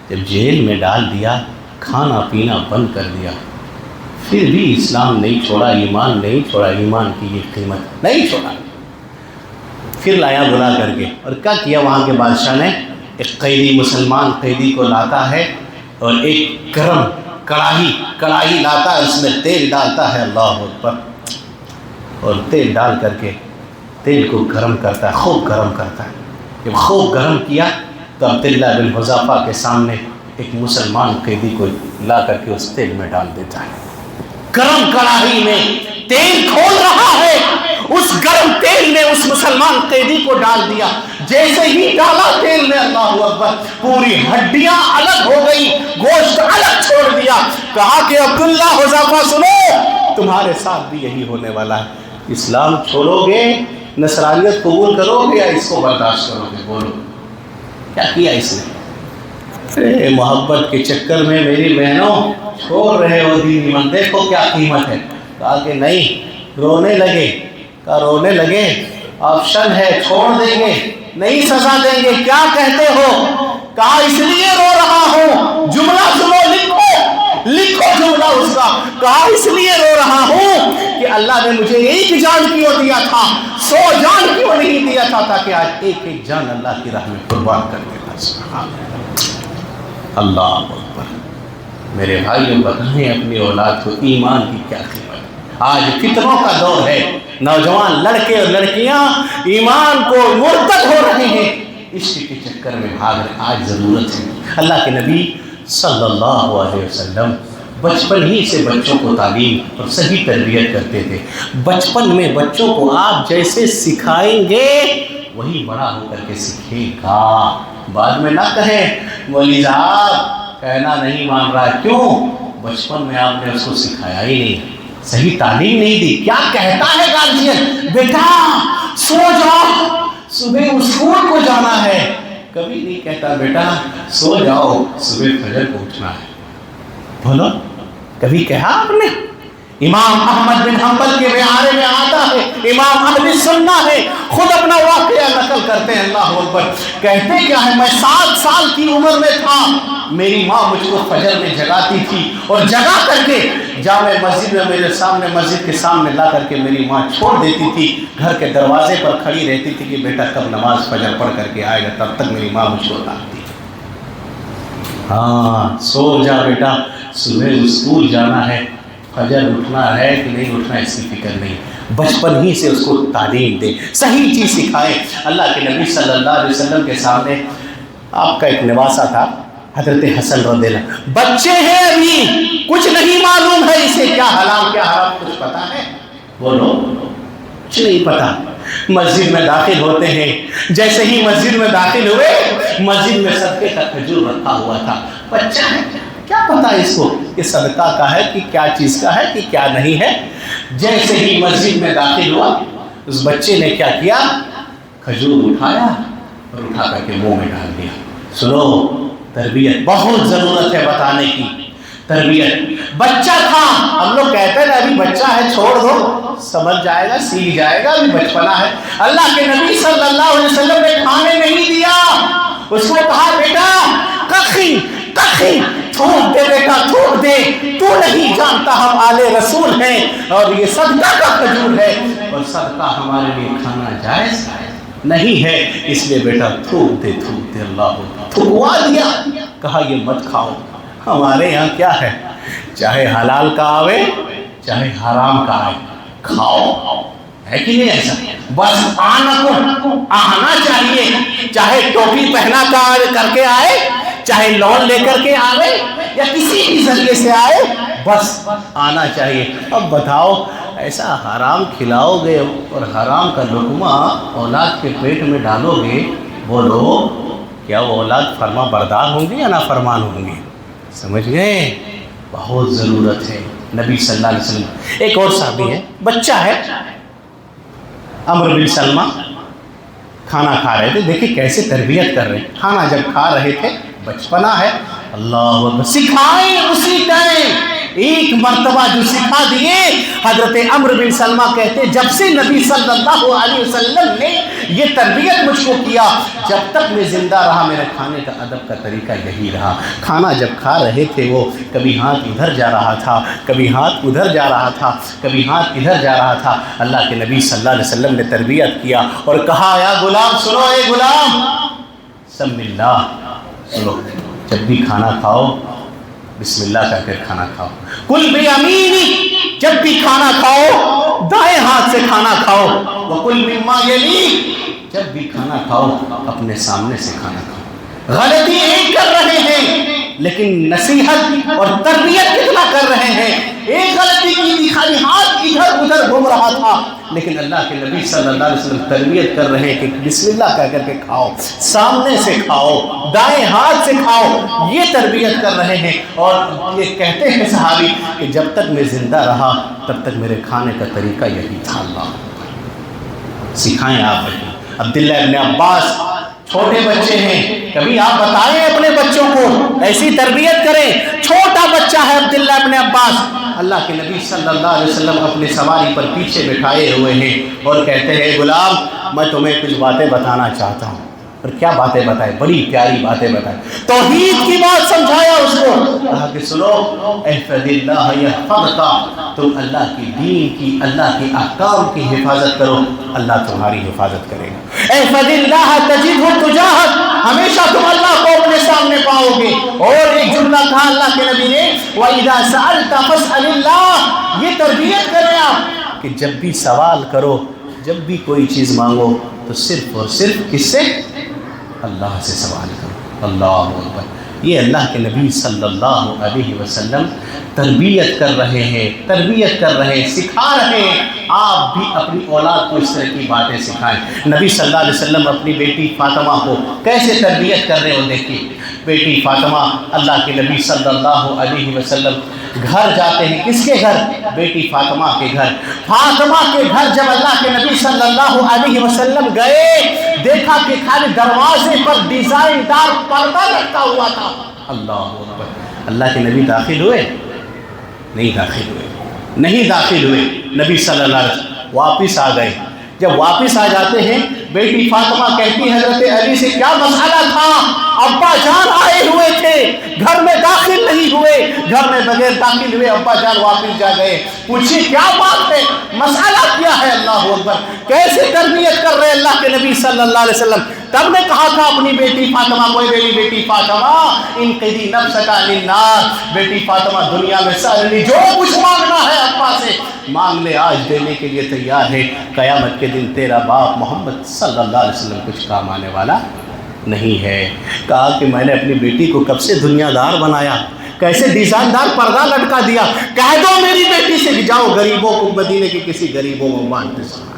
جب جیل میں ڈال دیا، کھانا پینا بند کر دیا، پھر بھی اسلام نہیں چھوڑا، ایمان نہیں چھوڑا، ایمان کی یہ قیمت نہیں چھوڑا۔ پھر لایا بلا کر کے، اور کیا کیا وہاں کے بادشاہ نے؟ ایک قیدی، مسلمان قیدی کو لاتا ہے اور ایک گرم کڑاہی لاتا ہے، اس میں تیل ڈالتا ہے، اللہ اکبر، اور تیل ڈال کر کے تیل کو گرم کرتا ہے، خوب گرم کرتا ہے۔ جب خوب گرم کیا تو عبداللہ بن حذافہ کے سامنے ایک مسلمان قیدی کو لا کر کے اس تیل میں ڈال دیتا ہے. گرم کڑاہی میں تیل کھول رہا ہے، اس گرم تیل نے اس مسلمان قیدی کو ڈال دیا. جیسے ہی ڈالا تیل میں، اللہ اکبر، پوری ہڈیاں الگ ہو گئی، گوشت الگ چھوڑ دیا. کہا کہ عبداللہ حذیفہ سنو، تمہارے ساتھ بھی یہی ہونے والا ہے. اسلام چھوڑو گے، نصرانیت قبول کرو گے یا اس کو برداشت کرو گے؟ بولو کیا کیا اس نے؟ محبت کے چکر میں میری بہنوں چھوڑ رہے ہو دین ایمان، دیکھو کیا قیمت ہے. کہا کہ نہیں، رونے لگے. کہا رونے لگے، آپشن ہے، چھوڑ دیں گے نہیں سزا دیں گے، کیا کہتے ہو؟ کہا اس لیے رو رہا ہوں، جملہ سنو، لکھو جملہ اس کا. کہا اس لیے رو رہا ہوں کہ اللہ نے مجھے ایک جان کیوں دیا تھا، 100 جان کیوں نہیں دیا تھا، تاکہ آج ایک ایک جان اللہ کی راہ میں قربان کر دیتا. سبحان اللہ اکبر. میرے بھائیوں، بتائیں اپنی اولاد کو ایمان کی کیا قیمت. آج فتنوں کا دور ہے، نوجوان لڑکے اور لڑکیاں ایمان کو مرتد ہو رہے ہیں، عشق کے چکر میں بھاگ رہے. آج ضرورت ہے. اللہ کے نبی صلی اللہ علیہ وسلم بچپن ہی سے بچوں کو تعلیم اور صحیح تربیت کرتے تھے. بچپن میں بچوں کو آپ جیسے سکھائیں گے وہی بڑا ہو کر کے سیکھے گا. بعد میں نہ کہیں مولوی صاحب کہنا نہیں مان رہا. کیوں؟ بچپن میں آپ نے اس کو سکھایا ہی نہیں، صحیح تعلیم نہیں دی. کیا کہتا ہے گارجین؟ بیٹا سو جاؤ، صبح اسکول کو جانا ہے. کبھی نہیں کہتا بیٹا سو جاؤ، صبح فجر کو اٹھنا ہے. بولو کبھی کہا آپ نے؟ امام احمد بن حنبل کے بیارے میں آتا ہے، امام اہل سنہ ہے، خود اپنا واقعہ نقل کرتے ہیں. اللہ اکبر. کہتے کیا ہے؟ میں 7 سال کی عمر میں تھا، میری ماں مجھ کو فجر میں جگاتی تھی اور جگا کر کے جامع مسجد میں میرے سامنے، مسجد کے سامنے لا کر کے میری ماں چھوڑ دیتی تھی. گھر کے دروازے پر کھڑی رہتی تھی کہ بیٹا کب نماز فجر پڑھ کر کے آئے گا. تب تک میری ماں مجھ کو ڈانٹتی تھی. ہاں سو جا بیٹا، صبح اسکول جانا ہے، فجر اٹھنا ہے کہ نہیں اٹھنا اس کی فکر نہیں. بچپن ہی سے اس کو تعلیم دے، صحیح چیز سکھائے. اللہ کے نبی صلی اللہ علیہ وسلم کے سامنے آپ کا ایک نواسہ تھا، حضرت حسن رضی اللہ. بچے ہیں، ابھی کچھ نہیں معلوم ہے اسے، کیا حلال کیا حرام کچھ پتا ہے؟ بولو کچھ نہیں پتا. مسجد میں داخل ہوتے ہیں، جیسے ہی مسجد میں داخل ہوئے، مسجد میں صدقے کا کھجور رکھا ہوا تھا. بچہ ہے، کیا پتا اس کو کہ صدقہ کا ہے کہ کیا چیز کا ہے کہ کیا نہیں ہے. جیسے ہی مسجد میں داخل ہوا، اس بچے نے کیا کیا؟ کھجور اٹھایا اور اٹھا کر کے منہ میں ڈال دیا. سنو، تربیت بہت ضرورت ہے بتانے کی. تربیت. بچہ تھا، ہم لوگ کہتے ہیں نا ابھی بچہ ہے چھوڑ دو، سمجھ جائے گا، سیکھ جائے گا، ابھی بچپنا ہے. اللہ کے نبی صلی اللہ علیہ وسلم نے کھانے نہیں دیا. اس کو کہا بیٹا کخی تھوک دے، بیٹا تھوک دے، تو نہیں جانتا ہم آل رسول ہیں اور یہ صدقہ کا کھجور ہے اور صدقہ ہمارے لیے کھانا جائز نہیں ہے، اس لیے بیٹا تھوک دے. اللہ تھکوا دیا. کہا یہ مت کھاؤ. ہمارے یہاں کیا ہے؟ چاہے حلال کا آوے چاہے حرام کا آئے، کھاؤ. ہے کہ نہیں ایسا؟ بس آنا چاہیے، چاہے ٹوپی پہنا کر کے آئے، چاہے لون لے کر کے آئے یا کسی بھی ذریعے سے آئے، بس آنا چاہیے. اب بتاؤ، ایسا حرام کھلاؤ گے اور حرام کا لقمہ اولاد کے پیٹ میں ڈالو گے، بولو کیا وہ اولاد فرما بردار ہوں گی یا نافرمان ہوں گی؟ سمجھ گئے؟ بہت ضرورت ہے. نبی صلی اللہ علیہ وسلم. ایک اور صحابی ہے، بچہ ہے، عمرو بن سلمہ، کھانا کھا رہے تھے. دیکھیں کیسے تربیت کر رہے ہیں. کھانا جب کھا رہے تھے، بچپنا ہے، اللہ اکبر، سکھائے اسی ٹائم. ایک مرتبہ جو سکھا دیے، حضرت عمرو بن سلمہ کہتے جب سے نبی صلی اللہ علیہ وسلم نے یہ تربیت مجھ کو کیا، جب تک میں زندہ رہا میرے کھانے کا ادب کا طریقہ یہی رہا. کھانا جب کھا رہے تھے وہ کبھی ہاتھ ادھر جا رہا تھا، کبھی ہاتھ ادھر جا رہا تھا، کبھی ہاتھ ادھر جا رہا تھا. اللہ کے نبی صلی اللہ علیہ وسلم نے تربیت کیا اور کہا یا غلام سنو، اے غلام سم اللہ، سنو جب بھی کھانا کھاؤ بسم اللہ کہہ کر کھانا کھاؤ. کل بیمینی، جب بھی کھانا کھاؤ دائیں ہاتھ سے کھانا کھاؤ. وکل مما یلی، جب بھی کھانا کھاؤ اپنے سامنے سے کھانا کھاؤ. غلطی ایک کر رہے ہیں، لیکن نصیحت اور تربیت کتنا کر رہے ہیں. ایک غلطی کی تھی، خالی ہاتھ ادھر ادھر گھوم رہا تھا، لیکن اللہ کے نبی صلی اللہ علیہ وسلم تربیت کر رہے ہیں کہ بسم اللہ کہہ کر کے کھاؤ، سامنے سے کھاؤ، دائیں ہاتھ سے کھاؤ. یہ تربیت کر رہے ہیں. اور یہ کہتے ہیں صحابی کہ جب تک میں زندہ رہا تب تک میرے کھانے کا طریقہ یہی تھا. اللہ سکھائیں آپ. عبداللہ ابن عباس چھوٹے بچے ہیں، کبھی آپ بتائیں اپنے بچوں کو ایسی تربیت کریں. چھوٹا بچہ ہے عبداللہ ابن عباس، اللہ کے نبی صلی اللہ علیہ وسلم اپنے سواری پر پیچھے بٹھائے ہوئے ہیں اور کہتے ہیں غلام میں تمہیں کچھ باتیں بتانا چاہتا ہوں. اور کیا باتیں بتائے؟ بڑی پیاری باتیں بتائے. توحید کی بات سمجھایا اس کو، کہا کہ سنو احفظ اللہ یحفظک، تم اللہ کی دین کی، اللہ کے احکام کی حفاظت کرو، اللہ تمہاری حفاظت کرے گا. احفظ اللہ تجدہ تجاہک، ہمیشہ تم اللہ کو اپنے سامنے پاؤ گے. اور ایک جملہ کہا اللہ کے نبی نے وَإِذَا سَأَلْتَ فَاسْأَلِ اللَّهَ. یہ تربیت کریں آپ کہ جب بھی سوال کرو، جب بھی کوئی چیز مانگو تو صرف اور صرف کس سے؟ اللہ سے سوال کرو. اللہ اکبر. یہ اللہ کے نبی صلی اللہ علیہ وسلم تربیت کر رہے ہیں، تربیت کر رہے ہیں، سکھا رہے ہیں. آپ بھی اپنی اولاد کو اس طرح کی باتیں سکھائیں. نبی صلی اللہ علیہ وسلم اپنی بیٹی فاطمہ کو کیسے تربیت کر رہے ہیں وہ دیکھیے. بیٹی فاطمہ، اللہ کے نبی صلی اللہ علیہ وسلم گھر جاتے ہیں. کس کے گھر؟ بیٹی فاطمہ کے گھر. فاطمہ کے گھر جب اللہ کے نبی صلی اللہ علیہ وسلم گئے، دیکھا کہ خالی دروازے پر ڈیزائن دار پردہ لٹکا ہوا تھا. اللہ اکبر. اللہ کے نبی داخل ہوئے؟ نہیں داخل ہوئے، نہیں داخل ہوئے. نبی صلی اللہ علیہ وسلم واپس آ گئے. جب واپس آ جاتے ہیں، بیٹی فاطمہ کہتی ہے حضرت علی سے کیا مسئلہ تھا؟ ابا جان آئے ہوئے تھے، گھر میں داخل نہیں ہوئے، گھر میں بغیر داخل ہوئے ابا جان واپس جا گئے. پوچھیے کیا بات ہے، مسئلہ کیا ہے؟ اللہ اکبر. کیسے تربیت کر رہے اللہ کے نبی صلی اللہ علیہ وسلم. تب نے کہا تھا اپنی بیٹی فاطمہ کو، میری بیٹی فاطمہ انقذی نفسک عن النار. بیٹی فاطمہ دنیا میں سارے جو کچھ مانگنا ہے ابا سے مانگ لے، آج دینے کے لیے تیار ہے. قیامت کے دن تیرا باپ محمد صلی اللہ علیہ وسلم کچھ کام آنے والا نہیں ہے. کہا کہ میں نے اپنی بیٹی کو کب سے دنیا دار بنایا، کیسے ڈیزائن دار پردہ لٹکا دیا. کہہ دو میری بیٹی سے جاؤ غریبوں کو مدینے کے کسی غریبوں کو بانٹتے سنا.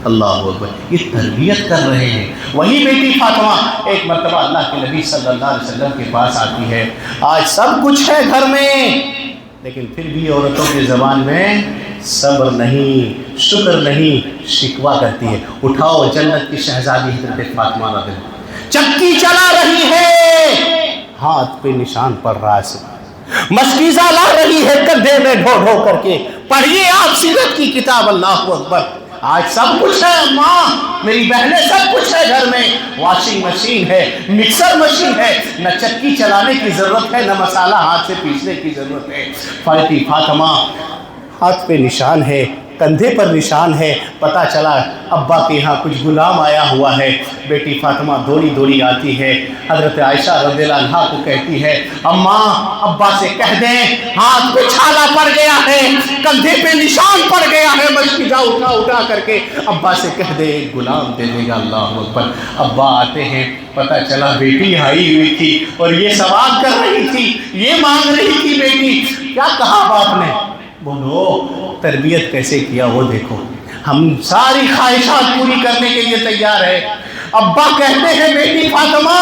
اللہ اکبر. یہ تربیت کر رہے ہیں. وہی بیٹی فاطمہ ایک مرتبہ اللہ کے نبی صلی اللہ علیہ وسلم کے پاس آتی ہے. آج سب کچھ ہے گھر میں، لیکن پھر بھی عورتوں کی زبان میں صبر نہیں، شکر نہیں، شکوہ کرتی ہے. اٹھاؤ جنت کی شہزادی حضرت فاطمہ رضی اللہ عنہا چکی چلا رہی ہے، ہاتھ پہ نشان پڑ رہا ہے، مشکیزہ لا رہی ہے کندھے میں ڈھو ڈھو کر کے. پڑھیے آپ سیرت کی کتاب. اللہ اکبر. آج سب کچھ ہے ماں، میری بہنیں، سب کچھ ہے گھر میں. واشنگ مشین ہے، مکسر مشین ہے، نہ چکی چلانے کی ضرورت ہے، نہ مسالہ ہاتھ سے پیسنے کی ضرورت ہے. فاطمہ ہاتھ پہ نشان ہے، کندھے پر نشان ہے. پتہ چلا ابا کے یہاں کچھ غلام آیا ہوا ہے. بیٹی فاطمہ دوڑی دوڑی آتی ہے، حضرت عائشہ رضی اللہ عنہا کو کہتی ہے اماں ابا سے کہہ دیں ہاتھ پہ چھالا پڑ گیا ہے، کندھے پہ نشان پڑ گیا ہے، مشکیزہ اٹھا اٹھا کر کے ابا سے کہہ دے ایک غلام دے دے گا. اللہ اکبر. ابا آتے ہیں، پتہ چلا بیٹی آئی ہوئی تھی اور یہ سوال کر رہی تھی، یہ مانگ رہی تھی بیٹی. کیا کہا باپ نے؟ بولو تربیت کیسے کیا وہ دیکھو. ہم ساری خواہشات پوری کرنے کے لیے تیار ہے. ابا کہتے ہیں بیٹی فاطمہ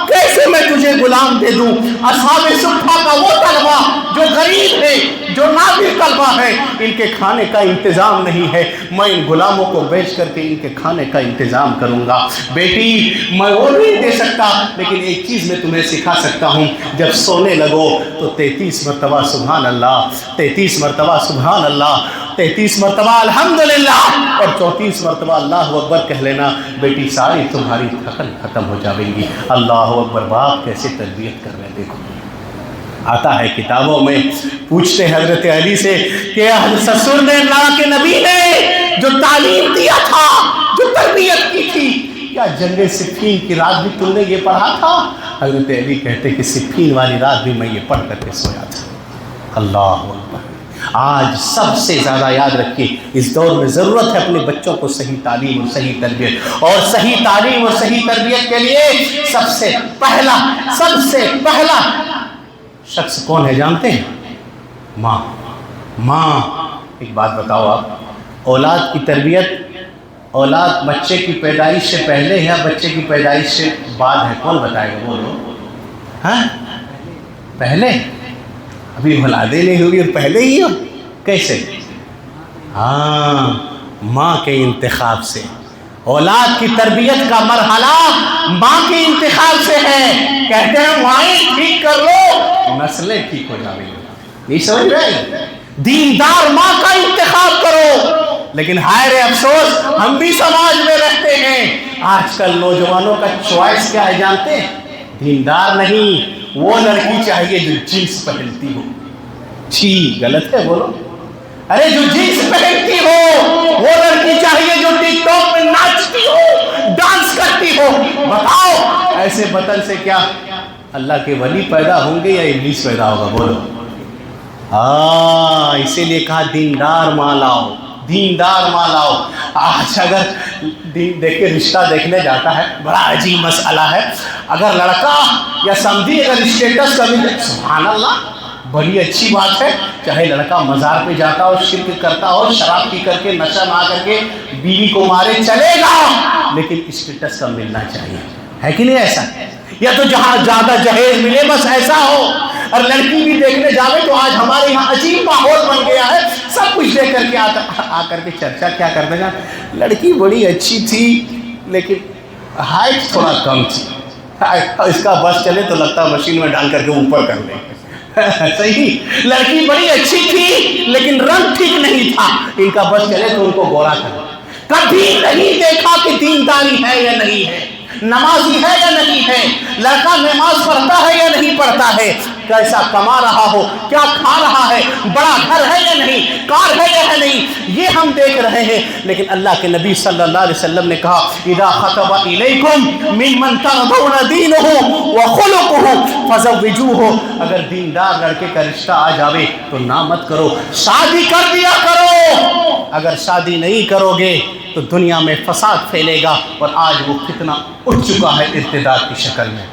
کیسے میں تجھے غلام دے دوں؟ اصحاب صفہ کا وہ طلبہ جو غریب ہے، جو نادر طلبہ ہے، ان کے کھانے کا انتظام نہیں ہے، میں ان غلاموں کو بیچ کر کے ان کے کھانے کا انتظام کروں گا. بیٹی میں وہ نہیں دے سکتا، لیکن ایک چیز میں تمہیں سکھا سکتا ہوں. جب سونے لگو تو 33 مرتبہ سبحان اللہ، 33 مرتبہ سبحان اللہ، 33 مرتبہ الحمدللہ اور 34 مرتبہ اللہ اکبر کہہ لینا. بیٹی ساری تمہاری تھکن ختم ہو جائیں گی. اللہ اکبر. باپ کیسے تربیت کر رہے ہیں دیکھو. آتا ہے کتابوں میں، پوچھتے حضرت علی سے کہ سسر نے اللہ کے نبی نے جو تعلیم دیا تھا، جو تربیت کی تھی، کیا جنگ صفین کی رات بھی تم نے یہ پڑھا تھا؟ حضرت علی کہتے کہ صفین والی رات بھی میں یہ پڑھ کر کے سویا تھا. اللہ اکبر. آج سب سے زیادہ یاد رکھیے، اس دور میں ضرورت ہے اپنے بچوں کو صحیح تعلیم اور صحیح تربیت، اور صحیح تعلیم اور صحیح تربیت کے لیے سب سے پہلا شخص کون ہے جانتے ہیں؟ ماں۔ ایک بات بتاؤ آپ، اولاد کی تربیت اولاد بچے کی پیدائش سے پہلے یا بچے کی پیدائش سے بعد ہے؟ کون بتائے گا؟ بولو۔ ہاں پہلے؟ ابھی اولادیں نہیں ہوئی اور پہلے ہی ہو؟ کیسے؟ ہاں، ماں کے انتخاب سے۔ اولاد کی تربیت کا مرحلہ ماں کے انتخاب سے ہے۔ کہتے ہیں مائیں ٹھیک کر لو نسلیں ٹھیک ہو جائیں گی۔ نہیں سمجھ رہے؟ دیندار ماں کا انتخاب کرو۔ لیکن ہائے رے افسوس، ہم بھی سماج میں رہتے ہیں، آج کل نوجوانوں کا چوائس کیا ہے جانتے ہیں؟ دیندار نہیں، وہ لڑکی چاہیے جو جینس پہنتی ہو۔ چھی، غلط ہے بولو۔ ارے جو جینس پہنتی ہو وہ لڑکی چاہیے جو ٹک ٹاک میں ناچتی ہو، ڈانس کرتی ہو۔ بتاؤ ایسے بطن سے کیا اللہ کے ولی پیدا ہوں گے یا ابلیس پیدا ہوگا؟ بولو۔ ہاں، اسی لیے کہا دیندار ماں لاؤ، دیندار ماں لاؤ۔ آج اگر دیکھیں رشتہ دیکھنے جاتا ہے، بڑا عجیب مسئلہ ہے، اگر لڑکا یا سمجھی اگر اسٹیٹس کا ملے، سبحان اللہ، بڑی اچھی بات ہے، چاہے لڑکا مزار پہ جاتا ہو، شرک کرتا ہو، شراب پی کر کے نشہ نہ کر کے بیوی کو مارے، چلے گا، لیکن اسٹیٹس کا ملنا چاہیے، ہے کہ نہیں ایسا؟ یا تو جہاں زیادہ جہیز ملے بس ایسا ہو۔ اور لڑکی بھی دیکھنے جاوے تو آج ہمارے یہاں عجیب ماحول بن گیا ہے، سب کچھ دیکھ کر کے آ کر کے چرچا کیا کرتے ہیں، لڑکی بڑی اچھی تھی لیکن ہائٹ تھوڑا کم تھی، اس کا بس چلے تو لگتا مشین میں ڈال کر کے اوپر کر لیں۔ صحیح، لڑکی بڑی اچھی تھی لیکن رنگ ٹھیک نہیں تھا، ان کا بس چلے تو ان کو گورا کر لیں۔ کبھی نہیں دیکھا کہ دینداری ہے یا نہیں ہے، نمازی ہے یا نہیں ہے، لڑکا نماز پڑھتا ہے یا نہیں پڑھتا ہے، کیسا کما رہا ہو، کیا کھا رہا ہے، بڑا گھر ہے یا نہیں، کار ہے یا نہیں، یہ ہم دیکھ رہے ہیں۔ لیکن اللہ کے نبی صلی اللہ علیہ وسلم نے کہا اذا خطب الیکم ممن ترضون دینہ وخلقہ فزوجوہ، اگر دیندار لڑکے کا رشتہ آ جاوے تو نہ مت کرو، شادی کر دیا کرو۔ اگر شادی نہیں کرو گے تو دنیا میں فساد پھیلے گا، اور آج وہ فتنہ اٹھ چکا ہے ارتداد کی شکل میں۔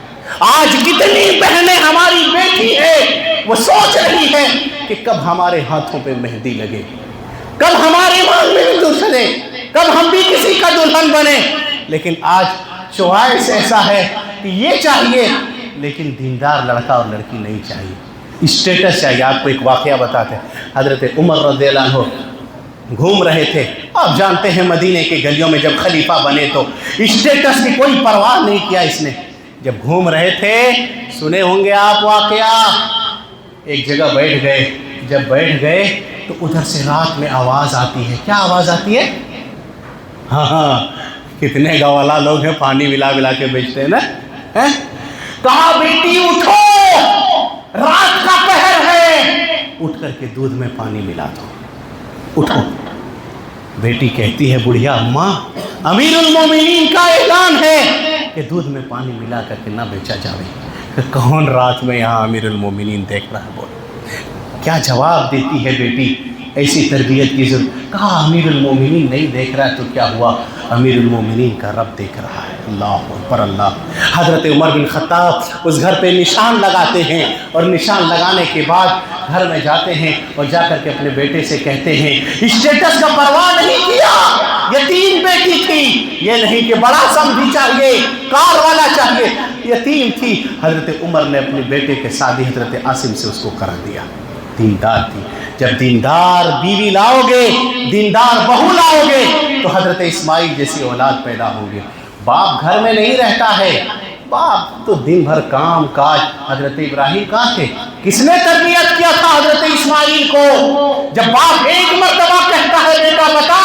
آج کتنی بہنیں ہماری بیٹی ہے وہ سوچ رہی ہے کہ کب ہمارے ہاتھوں پہ مہندی لگے، کب ہمارے مانگ میں ہندو چلے، کب ہم بھی کسی کا دلہن بنے۔ لیکن آج چوائس ایسا ہے کہ یہ چاہیے لیکن دیندار لڑکا اور لڑکی نہیں چاہیے، اسٹیٹس چاہیے۔ آپ کو ایک واقعہ بتاتے ہیں، حضرت عمر رضی اللہ عنہ گھوم رہے تھے، آپ جانتے ہیں مدینے کے گلیوں میں جب خلیفہ بنے تو اسٹیٹس کی کوئی پرواہ نہیں کیا اس نے، جب گھوم رہے تھے سنے ہوں گے آپ واقعہ، ایک جگہ بیٹھ گئے، جب بیٹھ گئے تو ادھر سے رات میں آواز آتی ہے، کیا آواز آتی ہے؟ ہاں، کتنے گوالا لوگ ہیں پانی ملا ملا کے بیچتے ہیں نا، کہا بیٹی اٹھو، رات کا پہر ہے، اٹھ کر کے دودھ میں پانی ملا دو، اٹھو۔ بیٹی کہتی ہے بڑھیا اماں، امیر المومنین کا اعلان ہے کہ دودھ میں پانی ملا کر کے نہ بیچا جاوے۔ کون رات میں یہاں امیر المومنین دیکھ رہا ہے؟ بول کیا جواب دیتی ہے بیٹی؟ ایسی تربیت کی ضرورت۔ کہا امیر المومنین نہیں دیکھ رہا ہے تو کیا ہوا، امیر المومنین کا رب دیکھ رہا ہے۔ اللہ اکبر اللہ۔ حضرت عمر بن خطاب اس گھر پہ نشان لگاتے ہیں، اور نشان لگانے کے بعد گھر میں جاتے ہیں اور جا کر کے اپنے بیٹے سے کہتے ہیں، اسٹیٹس کا پرواہ نہیں کیا، یتیم بیٹی تھی، یہ نہیں کہ بڑا سمجھی چاہیے، کار والا چاہیے، یتیم تھی۔ حضرت عمر نے اپنے بیٹے کے شادی حضرت عاصم سے اس کو کرا دیا، دیندار تھی۔ جب دیندار بیوی لاؤ گے، دیندار بہو لاؤ گے تو حضرت اسماعیل جیسی اولاد پیدا ہوں گے۔ باپ گھر میں نہیں رہتا ہے، باپ تو دن بھر کام کاج۔ حضرت ابراہیم کہاں تھے؟ کس نے تربیت کیا تھا حضرت اسماعیل کو؟ جب باپ ایک مرتبہ کہتا ہے بیٹا بتا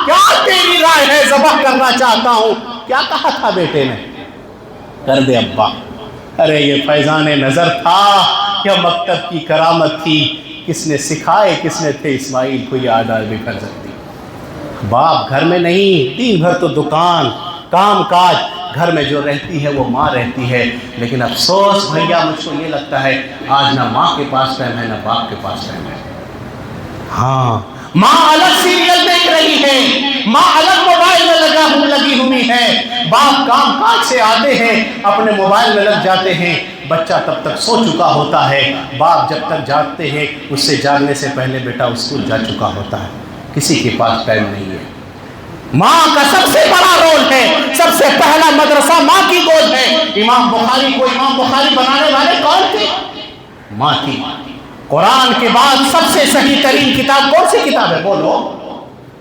کیا تیری رائے ہے، ذبح کرنا چاہتا ہوں، کیا کہا تھا بیٹے نے؟ کر دے ابا۔ ارے یہ فیضان نظر تھا یا مکتب کی کرامت تھی؟ کس نے سکھائے، کس نے تھے اسماعیل کو یہ عادت بھی کر سکتی؟ باپ گھر میں نہیں، دن بھر تو دکان کام کاج، گھر میں جو رہتی ہے وہ ماں رہتی ہے۔ لیکن افسوس بھیا مجھ کو یہ لگتا ہے آج نہ ماں کے پاس ٹائم ہے نہ باپ کے پاس ٹائم ہے۔ ہاں ماں الگ سیریل دیکھ رہی ہے، ماں الگ موبائل میں لگی ہوئی ہے، باپ کام کاج سے آتے ہیں اپنے موبائل میں لگ جاتے ہیں، بچہ تب تک سو چکا ہوتا ہے، باپ جب تک جاگتے ہیں اس سے جاگنے سے پہلے بیٹا اسکول جا چکا ہوتا ہے، کسی کے پاس ٹائم نہیں ہے۔ ماں کا سب سے بڑا رول ہے، سب سے پہلا مدرسہ ماں کی گود ہے۔ امام بخاری کو امام بخاری بنانے والے کون تھے؟ ماں تھی۔ قرآن کے بعد سب سے صحیح ترین کتاب کون سی کتاب ہے؟ بولو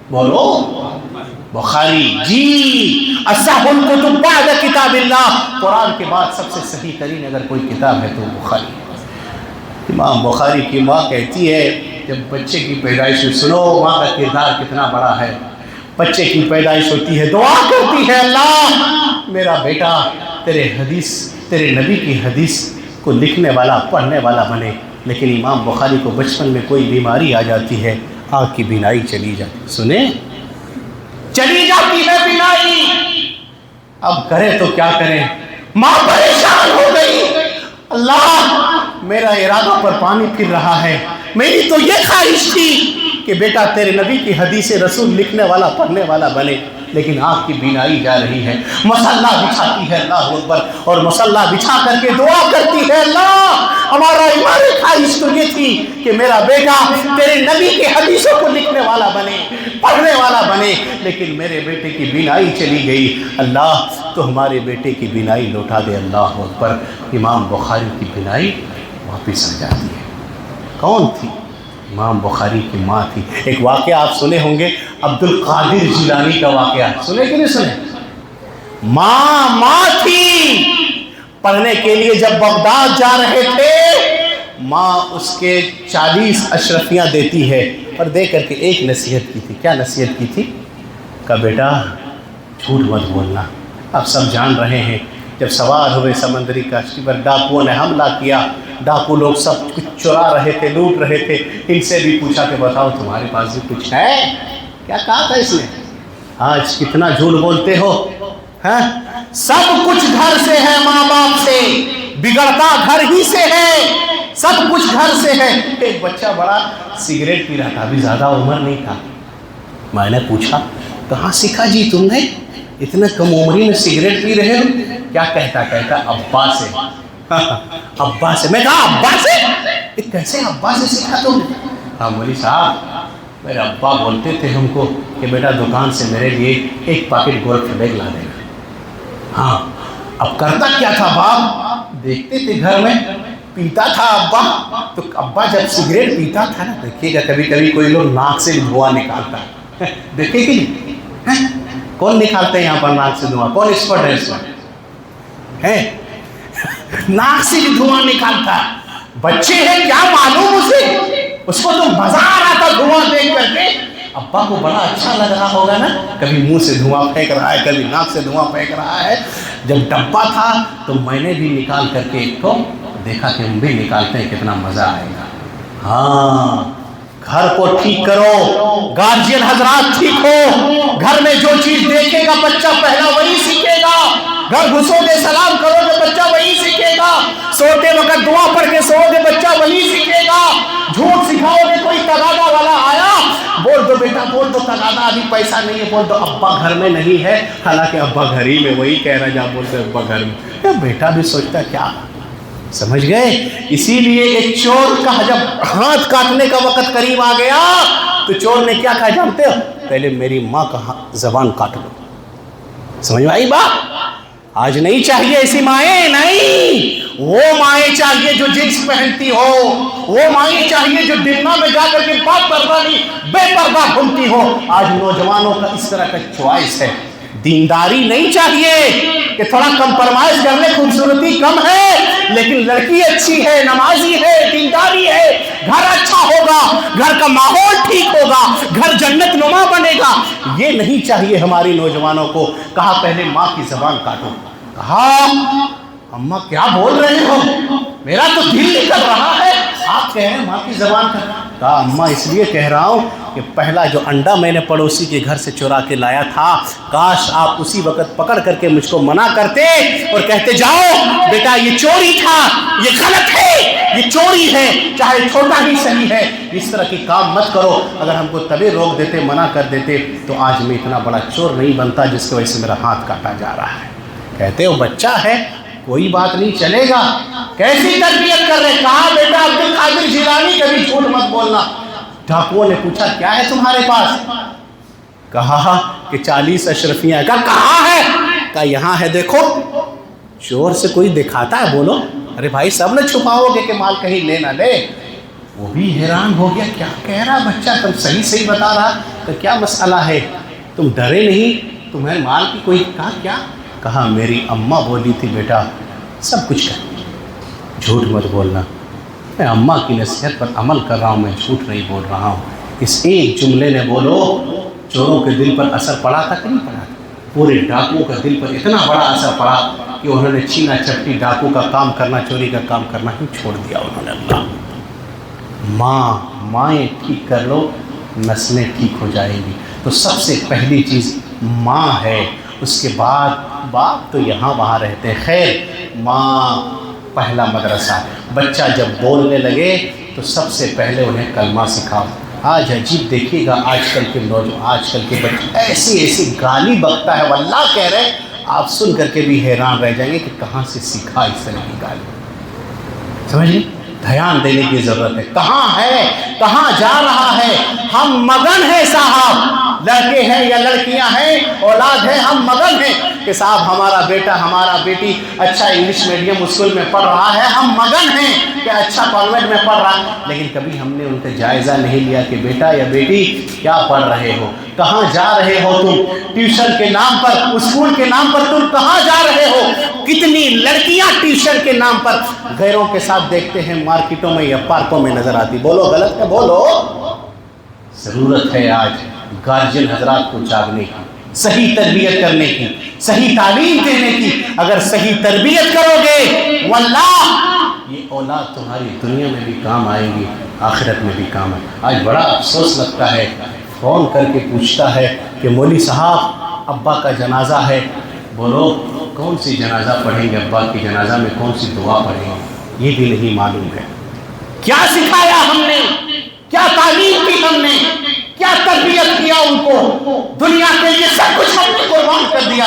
بولو، بخاری جی، اصح الکتب بعد کتاب اللہ، قرآن کے بعد سب سے صحیح ترین اگر کوئی کتاب ہے تو بخاری۔ امام بخاری کی ماں کہتی ہے جب بچے کی پیدائش میں، سنو ماں کا کردار کتنا بڑا ہے، بچے کی پیدائش ہوتی ہے دعا کرتی ہے اللہ میرا بیٹا تیرے نبی کی حدیث کو لکھنے والا پڑھنے والا بنے، لیکن امام بخاری کو بچپن میں کوئی بیماری آ جاتی ہے، آنکھ کی بینائی چلی جاتی، سنیں چلی جاتی ہے بینائی، اب کرے تو کیا کریں، ماں پریشان ہو گئی، اللہ میرا ارادوں پر پانی پھر رہا ہے، میری تو یہ خواہش تھی کہ بیٹا تیرے نبی کی حدیث رسول لکھنے والا پڑھنے والا بنے، لیکن آنکھ کی بینائی جا رہی ہے، مصلی بچھاتی ہے اللہ اکبر، اور مصلی بچھا کر کے دعا کرتی ہے اللہ ہمارا ہماری خواہش تو یہ تھی کہ میرا بیٹا تیرے نبی کی حدیثوں کو لکھنے والا بنے پڑھنے والا بنے، لیکن میرے بیٹے کی بینائی چلی گئی، اللہ تو ہمارے بیٹے کی بینائی لوٹا دے اللہ اکبر۔ امام بخاری کی بینائی واپس آ جاتی ہے۔ کون تھی؟ امام بخاری کی ماں تھی۔ ایک واقعہ آپ سنے ہوں گے، عبد القادر جیلانی کا واقعہ، سنے کہ نہیں سنے؟ ماں تھی، پڑھنے کے لیے جب بغداد جا رہے تھے ماں اس کے 40 اشرفیاں دیتی ہے، اور دے کر کے ایک نصیحت کی تھی۔ کیا نصیحت کی تھی؟ کہ بیٹا جھوٹ مت بولنا، اب سب جان رہے ہیں جب سوار ہوئے سمندری کشتی پر ڈاکوؤں نے حملہ کیا، ڈاکو لوگ سب کچھ چرا رہے تھے لوٹ رہے تھے، ان سے بھی پوچھا کہ بتاؤ تمہارے پاس بھی کچھ ہے؟ کیا کہا تھا اس نے؟ آج کتنا جھوٹ بولتے ہو، ہاں سب کچھ گھر سے ہے، ماں باپ سے، بگڑتا گھر ہی سے ہے، سب کچھ گھر سے ہے۔ ایک بچہ بڑا سگریٹ پی رہا تھا، ابھی زیادہ عمر نہیں تھا، میں نے پوچھا کہاں سیکھا جی تم نے اتنے کم عمری میں سگریٹ پی رہے ہو؟ کیا کہتا ابا سے، ابا سے۔ میں کہا ابا سے؟ کیسے ابا سے سیکھا تم نے؟ ہاں مولوی صاحب میرے ابا بولتے تھے ہم کو کہ بیٹا دکان سے میرے لیے ایک پاکٹ گولف بیگ لا دینا۔ ہاں اب کرتا کیا تھا باپ؟ دیکھتے تھے گھر میں پیتا تھا ابا، تو ابا جب سگریٹ پیتا تھا نا، دیکھیے گا کبھی کبھی کوئی لوگ ناک سے دھواں نکالتا ہے، دیکھے کہ نہیں؟ کون نکالتے ہیں یہاں پر ناک سے دھواں؟ کون ایکسپرٹ ہے اس میں؟ ناک سے بھی دھواں نکالتا ہے، بچے ہیں کیا معلوم اسے، اس کو تو مزہ آ رہا تھا دھواں دیکھ کر کے، ابا کو بڑا اچھا لگ رہا ہوگا نا، کبھی منہ سے دھواں پھینک رہا ہے، کبھی ناک سے دھواں پھینک رہا ہے۔ جب ڈبہ تھا تو میں نے بھی نکال کر کے ایک تو دیکھا کہ ہم بھی نکالتے ہیں، کتنا مزہ آئے گا۔ ہاں گھر کو ٹھیک کرو، گارجین حضرات ٹھیک ہو، گھر میں جو چیز دیکھے گا بچہ پہلا وہی سیکھے گا، گھر گھسو گے سلام کرو گے بچہ وہی سیکھے گا، سوتے وقت دعا پڑھ کے سو گے بچہ وہی سیکھے گا، جھوٹ سکھاؤ گے، کوئی تقاضا والا آیا بول دو بیٹا بول دو تقاضا ابھی پیسہ نہیں ہے، بول دو ابا گھر میں نہیں ہے، حالانکہ ابا گھر ہی میں، وہی کہہ رہا جا بولتے ابا گھر میں، بیٹا بھی سوچتا کیا، سمجھ گئے؟ اسی لیے ایک چور کا جب ہاتھ کاٹنے کا وقت قریب آ گیا تو چور نے کیا کہا جانتے ہو؟ پہلے میری ماں کا زبان کاٹ لو۔ سمجھ میں آئی بات؟ آج نہیں چاہیے ایسی مائیں، نہیں، وہ مائیں چاہیے جو جنس پہنتی ہو، وہ مائیں چاہیے جو دنیا میں جا کر کے بات پردہ نہیں بے پردہ گھومتی ہو۔ آج نوجوانوں کا اس طرح کا چوائس ہے، دینداری نہیں چاہیے کہ تھوڑا کمپرمائز کر لے، خوبصورتی کم ہے لیکن لڑکی اچھی ہے، نمازی ہے، دینداری ہے، گھر اچھا ہوگا، گھر کا ماحول ٹھیک ہوگا، گھر جنت نما بنے گا، یہ نہیں چاہیے ہماری نوجوانوں کو۔ کہا پہلے ماں کی زبان کاٹو۔ کہا اماں کیا بول رہے ہو، میرا تو دل نکل رہا ہے، آپ کہہ رہے ہیں ماں کی زبان کاٹو۔ کہا اماں اس لیے کہہ رہا ہوں کہ پہلا جو انڈا میں نے پڑوسی کے گھر سے چرا کے لایا تھا، کاش آپ اسی وقت پکڑ کر کے مجھ کو منع کرتے اور کہتے جاؤ بیٹا یہ چوری تھا، یہ غلط ہے، یہ چوری ہے، چاہے چھوٹا ہی صحیح ہے، اس طرح کی کام مت کرو۔ اگر ہم کو تبھی روک دیتے، منع کر دیتے، تو آج میں اتنا بڑا چور نہیں بنتا جس کی وجہ سے میرا ہاتھ کاٹا جا رہا ہے۔ کہتے وہ بچہ ہے، کوئی بات نہیں، چلے گا۔ کیسی تربیت کر رہے؟ کہا بیٹا عبد القادر جیلانی کبھی جھوٹ مت بولنا۔ ڈاکوؤں نے پوچھا کیا ہے تمہارے پاس؟ کہا کہ 40 اشرفیاں۔ کہاں ہے؟ کہا یہاں ہے، دیکھو۔ چور سے کوئی دکھاتا ہے، بولو۔ ارے بھائی سب نے چھپاؤ گے کہ مال کہیں لے نہ لے؟ وہ بھی حیران ہو گیا، کیا کہہ رہا بچہ، تم صحیح بتا رہا، تو کیا مسئلہ ہے؟ تم ڈرے نہیں؟ تمہیں مال کی کوئی کیا؟ کہا میری اماں بولی تھی بیٹا سب کچھ کر، جھوٹ مت بولنا۔ میں اماں کی نصیحت پر عمل کر رہا ہوں، میں جھوٹ نہیں بول رہا ہوں۔ اس ایک جملے نے بولو چوروں کے دل پر اثر پڑا تھا کہ نہیں پڑا تھا؟ پورے ڈاکوؤں کا دل پر اتنا بڑا اثر پڑا کہ انہوں نے چھینا چپٹی ڈاکو کا کام کرنا، چوری کا کام کرنا ہی چھوڑ دیا انہوں نے۔ اللہ مائیں ٹھیک کر لو، نسلیں ٹھیک ہو جائیں گی۔ تو سب سے پہلی چیز ماں ہے، اس کے بعد باپ تو یہاں وہاں رہتے ہیں۔ خیر، ماں پہلا مدرسہ۔ بچہ جب بولنے لگے تو سب سے پہلے انہیں کلمہ سکھاؤ۔ آج عجیب دیکھیے گا، آج کل کے نوجوان، آج کل کے بچے ایسی گالی بکتا ہے، واللہ کہہ رہے آپ سن کر کے بھی حیران رہ جائیں گے کہ کہاں سے سیکھا اس طرح کی گالی۔ سمجھے؟ دھیان دینے کی ضرورت ہے۔ کہاں ہے، کہاں جا رہا ہے؟ ہم مگن ہیں صاحب، لڑکے ہیں یا لڑکیاں ہیں، اولاد ہے، ہم مگن ہیں کہ صاحب ہمارا بیٹا ہمارا بیٹی اچھا انگلش میڈیم اسکول میں پڑھ رہا ہے، ہم مگن ہیں کہ اچھا کانوینٹ میں پڑھ رہا ہے، لیکن کبھی ہم نے ان کا جائزہ نہیں لیا کہ بیٹا یا بیٹی کیا پڑھ رہے ہو، کہاں جا رہے ہو تم، ٹیوشن کے نام پر، اسکول کے نام پر تم کہاں جا رہے ہو؟ کتنی لڑکیاں ٹیوشن کے نام پر غیروں کے ساتھ دیکھتے ہیں مارکیٹوں میں یا پارکوں میں نظر آتی۔ بولو غلط ہے؟ بولو۔ ضرورت ہے آج گارجین حضرات کو جاگنے کی، صحیح تربیت کرنے کی، صحیح تعلیم دینے کی۔ اگر صحیح تربیت کرو گے واللہ یہ اولاد تمہاری دنیا میں بھی کام آئے گی، آخرت میں بھی کام آئے۔ آج بڑا افسوس لگتا ہے، فون کر کے پوچھتا ہے کہ مولوی صاحب ابا کا جنازہ ہے، بولو کون سی جنازہ پڑھیں گے، ابا کی جنازہ میں کون سی دعا پڑھیں گے، یہ بھی نہیں معلوم ہے۔ کیا سکھایا ہم نے، کیا تعلیم کی ہم نے، کیا تربیت کیا ان کو؟ دنیا کے لیے سب کچھ ہم نے قربان کر دیا،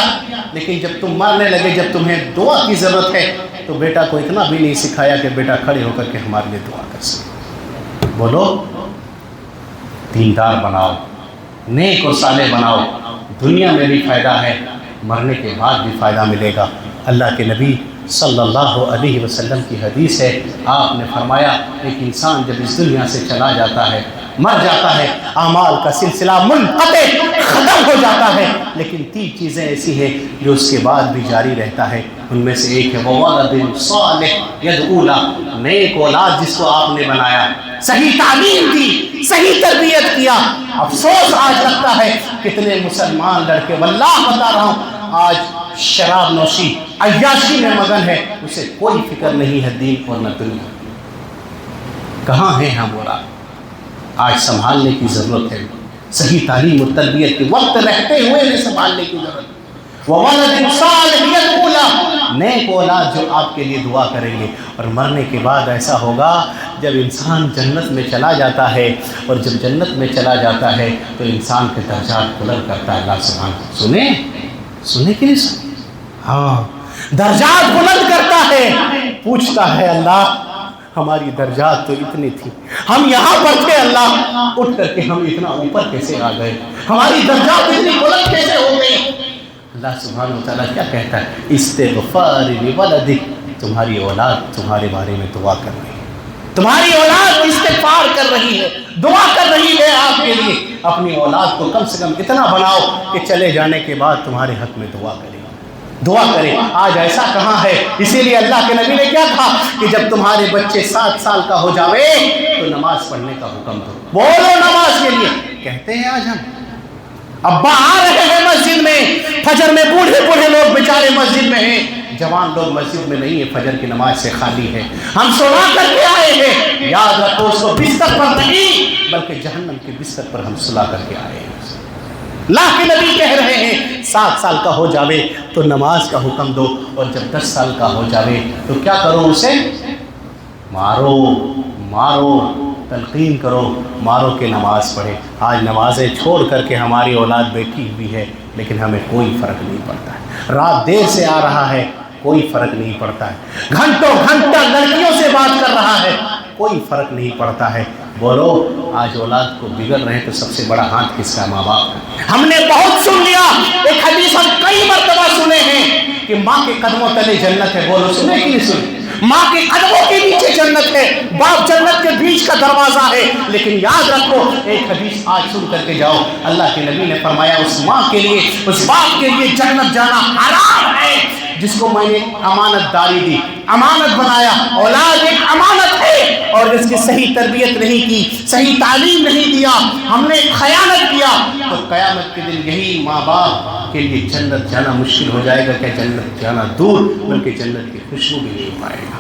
لیکن جب تم مرنے لگے، جب تمہیں دعا کی ضرورت ہے تو بیٹا کو اتنا بھی نہیں سکھایا کہ بیٹا کھڑے ہو کر کے ہمارے لیے دعا کر سکے۔ بولو دیندار بناؤ، نیک اور صالح بناؤ، دنیا میں بھی فائدہ ہے، مرنے کے بعد بھی فائدہ ملے گا۔ اللہ کے نبی صلی اللہ علیہ وسلم کی حدیث ہے، آپ نے فرمایا ایک انسان جب اس دنیا سے چلا جاتا ہے، مر جاتا ہے، اعمال کا سلسلہ منقطع ختم ہو جاتا ہے، لیکن 3 چیزیں ایسی ہیں جو اس کے بعد بھی جاری رہتا ہے۔ ان میں سے ایک ہے وَوَلَدٍ صَالِحٍ يَدْعُو لَهُ، نیک اولاد جس کو آپ نے بنایا، صحیح تعلیم دی، صحیح تربیت کیا۔ افسوس آج لگتا ہے کتنے مسلمان لڑکے، واللہ بتا رہا ہوں، آج شراب نوشی عیاشی میں مگن ہے، اسے کوئی فکر نہیں ہے دین اور نہ دنیا۔ کہاں ہیں ہم اولاد؟ آج سنبھالنے کی ضرورت ہے، صحیح تعلیم اور تربیت کے وقت رہتے ہوئے انہیں سنبھالنے کی ضرورت ہے۔ وَوَلَدٍ صَالِحٍ يَدْعُو لَهُ، نیک اولاد جو آپ کے لیے دعا کریں گے۔ اور مرنے کے بعد ایسا ہوگا جب انسان جنت میں چلا جاتا ہے، اور جب جنت میں چلا جاتا ہے تو انسان کے درجات بلند کرتا ہے اللہ سبحانہ۔ سنے کہ نہیں سنے؟ ہاں، درجات بلند کرتا ہے، پوچھتا ہے اللہ ہماری درجات تو اتنی تھی، ہم یہاں پر تھے، اللہ اٹھ کر کے ہم اتنا اوپر کیسے آ گئے، ہماری درجات اتنی بلند کیسے ہو گئی؟ اللہ سبحانہ وتعالیٰ کیا کہتا ہے؟ استغفار لولدک، تمہاری اولاد تمہارے بارے میں دعا کر رہی ہے، تمہاری اولاد استغفار کر رہی ہے، دعا کر رہی ہے آپ کے لیے۔ اپنی اولاد کو کم سے کم اتنا بناؤ کہ چلے جانے کے بعد تمہارے حق میں دعا کرے، دعا کرے۔ آج ایسا کہاں ہے؟ اسی لیے اللہ کے نبی نے کیا کہا کہ جب تمہارے بچے 7 سال کا ہو جاوے تو نماز پڑھنے کا حکم دو، بولو نماز کے لیے۔ کہتے ہیں آج ہم ابا آ رہے ہیں مسجد میں، فجر میں بوڑھے بوڑھے لوگ بیچارے مسجد میں ہیں، جوان لوگ مسجد میں نہیں ہیں، فجر کی نماز سے خالی ہے، ہم سلا کر کے آئے ہیں، یاد رکھو اس کو بستر پر نہیں بلکہ جہنم کے بستر پر ہم سلا کر کے آئے ہیں۔ اللہ کے نبی کہہ رہے ہیں 7 سال کا ہو جاوے تو نماز کا حکم دو، اور جب 10 سال کا ہو جاوے تو کیا کرو، اسے مارو مارو، تلقین کرو، مارو کہ نماز پڑھے۔ آج نمازیں چھوڑ کر کے ہماری اولاد بیٹھی ہوئی ہے، لیکن ہمیں کوئی فرق نہیں پڑتا ہے، رات دیر سے آ رہا ہے کوئی فرق نہیں پڑتا ہے، گھنٹوں گھنٹہ لڑکیوں سے بات کر رہا ہے کوئی فرق نہیں پڑتا ہے۔ بولو آج اولاد کو بگڑ رہے تو سب سے بڑا ہاتھ کس کا؟ ماں باپ کا۔ ہم نے بہت سن لیا، ایک حدیث ہم کئی مرتبہ سنے ہیں کہ ماں کے قدموں تلے جنت ہے، بولو سنے کہ نہیں سنے؟ ماں کے قدموں کے نیچے جنت ہے، باپ جنت کے بیچ کا دروازہ ہے، لیکن یاد رکھو ایک حدیث آج سن کر کے جاؤ، اللہ کے نبی نے فرمایا اس ماں کے لیے، اس باپ کے لیے جنت جانا حرام ہے جس کو میں نے امانت داری دی، امانت بنایا۔ اولاد ایک امانت ہے، اور جس کی صحیح تربیت نہیں کی، صحیح تعلیم نہیں دیا، ہم نے خیانت کیا، تو قیامت کے دن یہی ماں باپ کے لیے جنت جانا مشکل ہو جائے گا، کہ جنت جانا دور بلکہ جنت کی خوشبو بھی نہیں پائے گا۔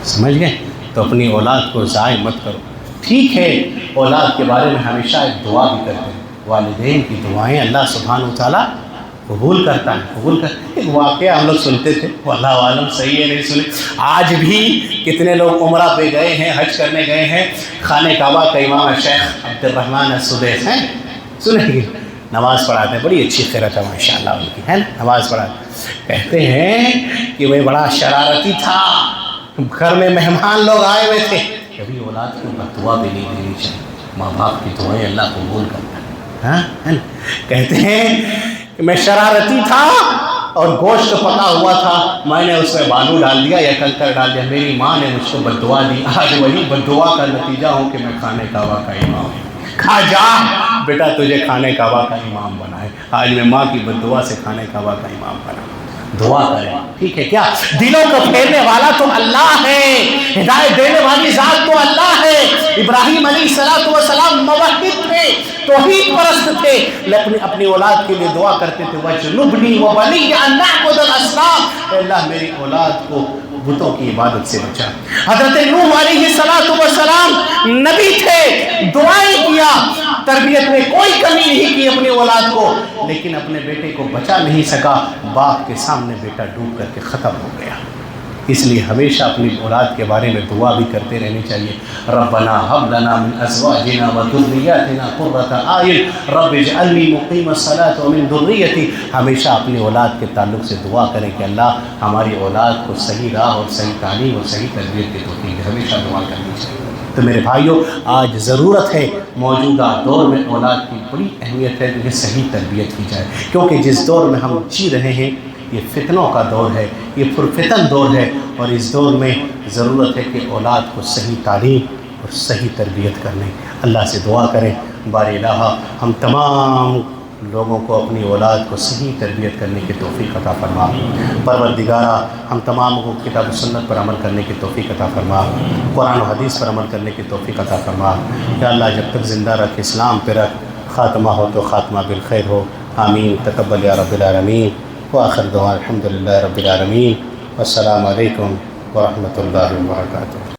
سمجھ گئے؟ تو اپنی اولاد کو ضائع مت کرو۔ ٹھیک ہے اولاد کے بارے میں ہمیشہ ایک دعا بھی کرتے ہیں، والدین کی دعائیں اللہ سبحانہ و تعالیٰ قبول کرتا ہے، قبول کر۔ ایک واقعہ ہم لوگ سنتے تھے، اللہ عالم صحیح ہے نہیں سنے، آج بھی کتنے لوگ عمرہ پہ گئے ہیں، حج کرنے گئے ہیں، خانہ کعبہ کا امام شیخ عبد الرحمن السدیس ہیں، سنیں گے، نماز پڑھاتے ہیں، بڑی اچھی خیرت ہے ماشاءاللہ ان کی، ہے نا، نماز پڑھاتے۔ کہتے ہیں کہ وہ بڑا شرارتی تھا، گھر میں مہمان لوگ آئے ہوئے تھے، کبھی اولاد کو دعا بھی نہیں دینی چاہیے، ماں باپ کی دعائیں اللہ قبول کرتا ہے، ہاں ہے نا۔ کہتے ہیں کہ میں شرارتی تھا اور گوشت پکا ہوا تھا، میں نے اس میں بالو ڈال دیا یا کنکر ڈال دیا، میری ماں نے مجھ کو بد دعا دی، آج وہی بد دعا کا نتیجہ ہوں کہ میں خانہ کعبہ کا امام ہوں۔ کھا جا بیٹا تجھے خانہ کعبہ کا امام بنا ہے، آج میں ماں کی بد دعا سے خانہ کعبہ کا امام بنا۔ دعا کریں، ٹھیک ہے کیا؟ دلوں کو پھیرنے والا تو اللہ ہے، ہدایت دینے والی ذات تو اللہ ہے۔ ابراہیم علیہ السلام موحد تھے، توحید پرست تھے، لیکن اپنی اولاد کے لیے دعا کرتے تھے وَجْنُبْنِي وَبَنِيَّ أَن نَعْبُدَ الْأَصْنَامَ، اے اللہ میری اولاد کو بتوں کی عبادت سے بچا۔ حضرت نوح علیہ السلام نبی تھے، دعائیں کیا، تربیت میں کوئی کمی نہیں کی اپنی اولاد کو، لیکن اپنے بیٹے کو بچا نہیں سکا، باپ کے سامنے بیٹا ڈوب کر کے ختم ہو گیا۔ اس لیے ہمیشہ اپنی اولاد کے بارے میں دعا بھی کرتے رہنی چاہیے۔ ربنا هب لنا من ازواجنا وذرياتنا قرة اعين رب اجعلني مقيم الصلاة ومن ذريتي، ہمیشہ اپنی اولاد کے تعلق سے دعا کریں کہ اللہ ہماری اولاد کو صحیح راہ اور صحیح تعلیم اور صحیح تربیت کی توفیق، ہمیشہ دعا کرنی چاہیے۔ تو میرے بھائیوں آج ضرورت ہے، موجودہ دور میں اولاد کی بڑی اہمیت ہے کہ صحیح تربیت کی جائے، کیونکہ جس دور میں ہم جی رہے ہیں یہ فتنوں کا دور ہے، یہ پرفتن دور ہے، اور اس دور میں ضرورت ہے کہ اولاد کو صحیح تعلیم اور صحیح تربیت کرنے۔ اللہ سے دعا کریں باری الہ ہم تمام لوگوں کو اپنی اولاد کو صحیح تربیت کرنے کی توفیق عطا فرما۔ پروردگارہ ہم تمام کو کتاب و سنت پر عمل کرنے کی توفیق عطا فرما، قرآن و حدیث پر عمل کرنے کی توفیق عطا فرما۔ یا اللہ جب تک زندہ رکھ، اسلام پہ رکھ، خاتمہ ہو تو خاتمہ بالخیر ہو، آمین۔ تقبل یا رب العالمین، وآخر دعوانا الحمدللہ رب العالمین، والسلام علیکم ورحمۃ اللہ وبرکاتہ۔